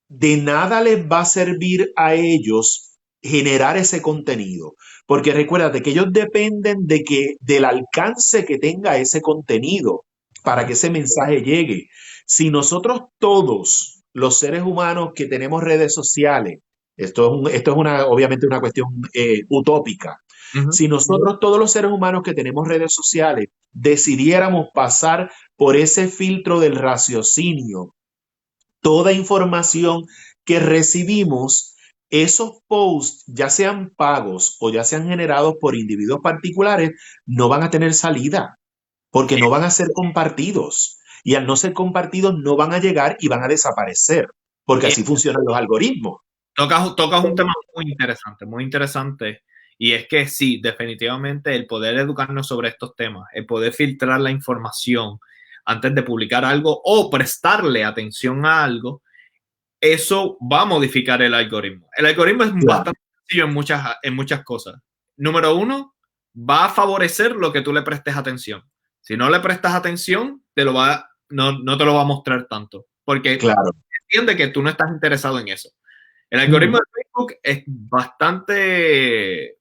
de nada les va a servir a ellos generar ese contenido. Porque recuérdate que ellos dependen del alcance que tenga ese contenido para que ese mensaje llegue. Si nosotros todos, los seres humanos que tenemos redes sociales, esto es obviamente una cuestión utópica.
Ujú.
Si nosotros, todos los seres humanos que tenemos redes sociales, decidiéramos pasar por ese filtro del raciocinio, toda información que recibimos, esos posts, ya sean pagos o ya sean generados por individuos particulares, no van a tener salida porque no van a ser compartidos. Y al no ser compartidos, no van a llegar y van a desaparecer, porque
Eh,
así funcionan los algoritmos.
tocas un tema muy interesante, y es que sí, definitivamente el poder educarnos sobre estos temas, el poder filtrar la información antes de publicar algo o prestarle atención a algo, eso va a modificar el algoritmo. El algoritmo es
Claro.
bastante sencillo en muchas cosas. Número uno, va a favorecer lo que tú le prestes atención. Si no le prestas atención, no te lo va a mostrar tanto, porque
Claro.
entiende que tú no estás interesado en eso. El algoritmo
Mm,
de Facebook es bastante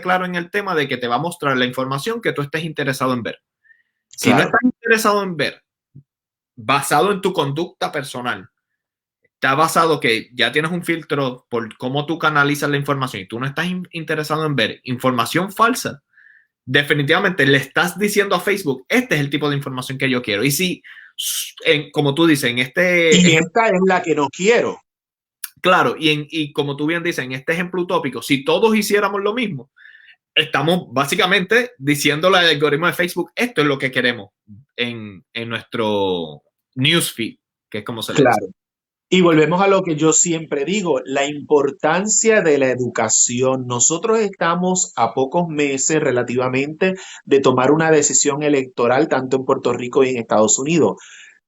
claro en el tema de que te va a mostrar la información que tú estés interesado en ver. Si no
claro.
estás interesado en ver, basado en tu conducta personal, está basado que ya tienes un filtro por cómo tú canalizas la información y tú no estás interesado en ver información falsa, definitivamente le estás diciendo a Facebook, este es el tipo de información que yo quiero. Y si, como tú dices, en este
Y
ejemplo,
esta es la que no quiero.
claro, y como tú bien dices, en este ejemplo utópico, si todos hiciéramos lo mismo, estamos básicamente diciéndole al algoritmo de Facebook, esto es lo que queremos en nuestro newsfeed, que es como se le dice.
Claro. Y volvemos a lo que yo siempre digo, la importancia de la educación. Nosotros estamos a pocos meses relativamente de tomar una decisión electoral tanto en Puerto Rico y en Estados Unidos.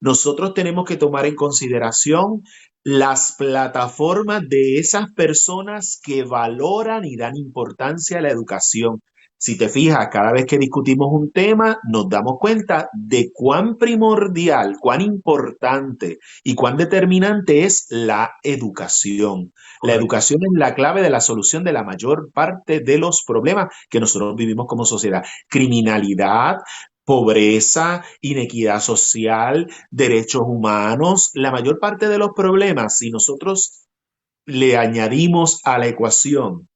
Nosotros tenemos que tomar en consideración las plataformas de esas personas que valoran y dan importancia a la educación. Si te fijas, cada vez que discutimos un tema, nos damos cuenta de cuán primordial, cuán importante y cuán determinante es la educación. La
Correcto.
educación es la clave de la solución de la mayor parte de los problemas que nosotros vivimos como sociedad. Criminalidad, pobreza, inequidad social, derechos humanos, la mayor parte de los problemas, si nosotros le añadimos a la ecuación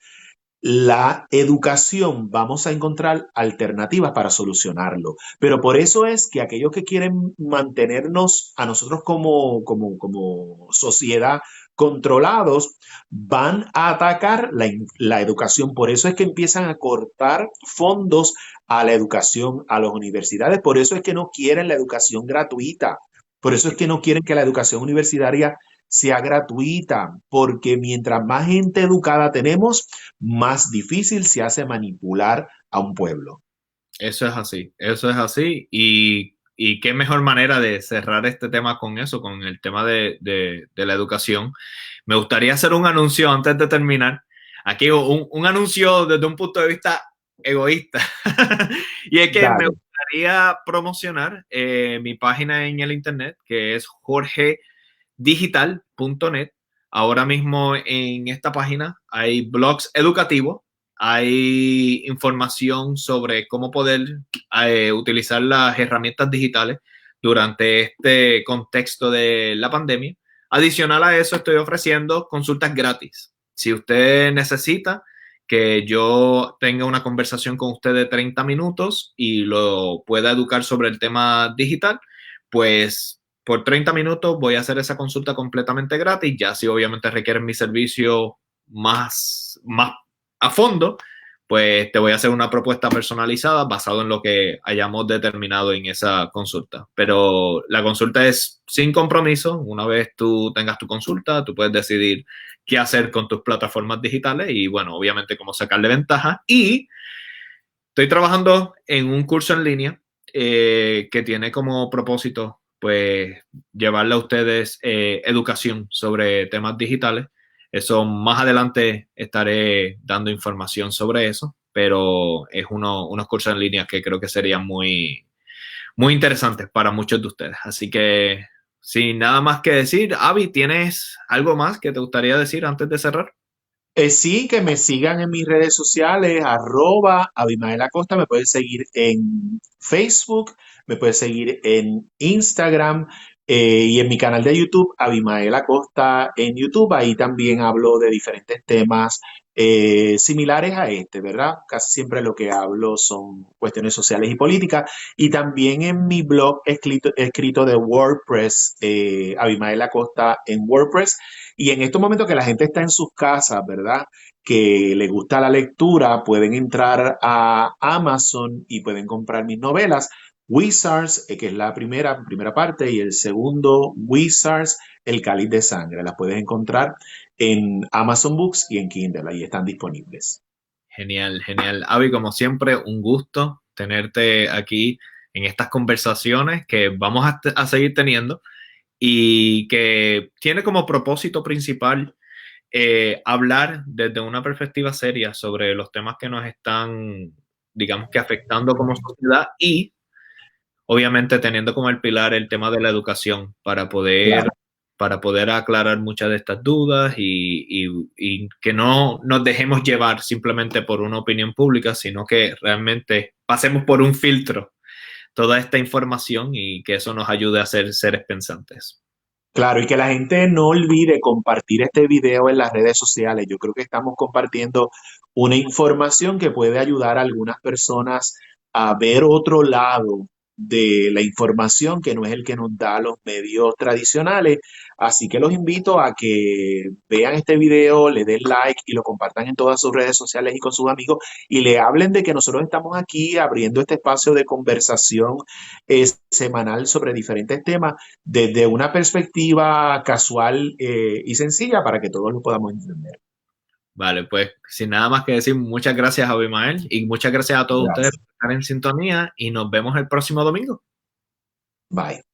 la educación vamos a encontrar alternativas para solucionarlo. Pero por eso es que aquellos que quieren mantenernos a nosotros como sociedad controlados van a atacar la educación. Por eso es que empiezan a cortar fondos a la educación, a las universidades. Por eso es que no quieren la educación gratuita. Por eso es que no quieren que la educación universitaria sea gratuita, porque mientras más gente educada tenemos, más difícil se hace manipular a un pueblo.
Eso es así. Y qué mejor manera de cerrar este tema con eso, con el tema de la educación. Me gustaría hacer un anuncio antes de terminar. Aquí un anuncio desde un punto de vista egoísta. Y es que me
Dale.
gustaría promocionar mi página en el internet, que es jorgedigital.net. Ahora mismo en esta página hay blogs educativos, hay información sobre cómo poder utilizar las herramientas digitales durante este contexto de la pandemia. Adicional a eso, estoy ofreciendo consultas gratis. Si usted necesita que yo tenga una conversación con usted de 30 minutos y lo pueda educar sobre el tema digital, pues por 30 minutos voy a hacer esa consulta completamente gratis. Ya si obviamente requieren mi servicio más a fondo, pues te voy a hacer una propuesta personalizada basado en lo que hayamos determinado en esa consulta. Pero la consulta es sin compromiso. Una vez tú tengas tu consulta, tú puedes decidir qué hacer con tus plataformas digitales y, bueno, obviamente cómo sacarle ventaja. Y estoy trabajando en un curso en línea que tiene como propósito, pues, llevarle a ustedes educación sobre temas digitales. Eso más adelante estaré dando información sobre eso, pero es unos cursos en línea que creo que serían muy interesantes para muchos de ustedes. Así que, sin nada más que decir, Avi, ¿tienes algo más que te gustaría decir antes de cerrar?
Sí, que me sigan en mis redes sociales, @Abimael Acosta, me puedes seguir en Facebook, me puedes seguir en Instagram y en mi canal de YouTube, Abimael Acosta en YouTube. Ahí también hablo de diferentes temas similares a este, ¿verdad? Casi siempre lo que hablo son cuestiones sociales y políticas. Y también en mi blog escrito de WordPress, Abimael Acosta en WordPress. Y en estos momentos que la gente está en sus casas, ¿verdad? Que le gusta la lectura, pueden entrar a Amazon y pueden comprar mis novelas. Wizards, que es la primera parte, y el segundo, Wizards, El Cáliz de Sangre. Las puedes encontrar en Amazon Books y en Kindle, ahí están disponibles.
Genial, genial. Avi, como siempre, un gusto tenerte aquí en estas conversaciones que vamos a seguir teniendo y que tiene como propósito principal hablar desde una perspectiva seria sobre los temas que nos están, digamos que afectando como sociedad y obviamente teniendo como el pilar el tema de la educación
Claro.
para poder aclarar muchas de estas dudas y que no nos dejemos llevar simplemente por una opinión pública, sino que realmente pasemos por un filtro toda esta información y que eso nos ayude a ser seres pensantes.
Claro, y que la gente no olvide compartir este video en las redes sociales. Yo creo que estamos compartiendo una información que puede ayudar a algunas personas a ver otro lado de la información que no es el que nos da los medios tradicionales. Así que los invito a que vean este video, le den like y lo compartan en todas sus redes sociales y con sus amigos y le hablen de que nosotros estamos aquí abriendo este espacio de conversación semanal sobre diferentes temas desde una perspectiva casual y sencilla para que todos lo podamos entender.
Vale, pues sin nada más que decir, muchas gracias, Abimael, y muchas gracias a todos ustedes
Gracias.
por estar en sintonía y nos vemos el próximo domingo.
Bye.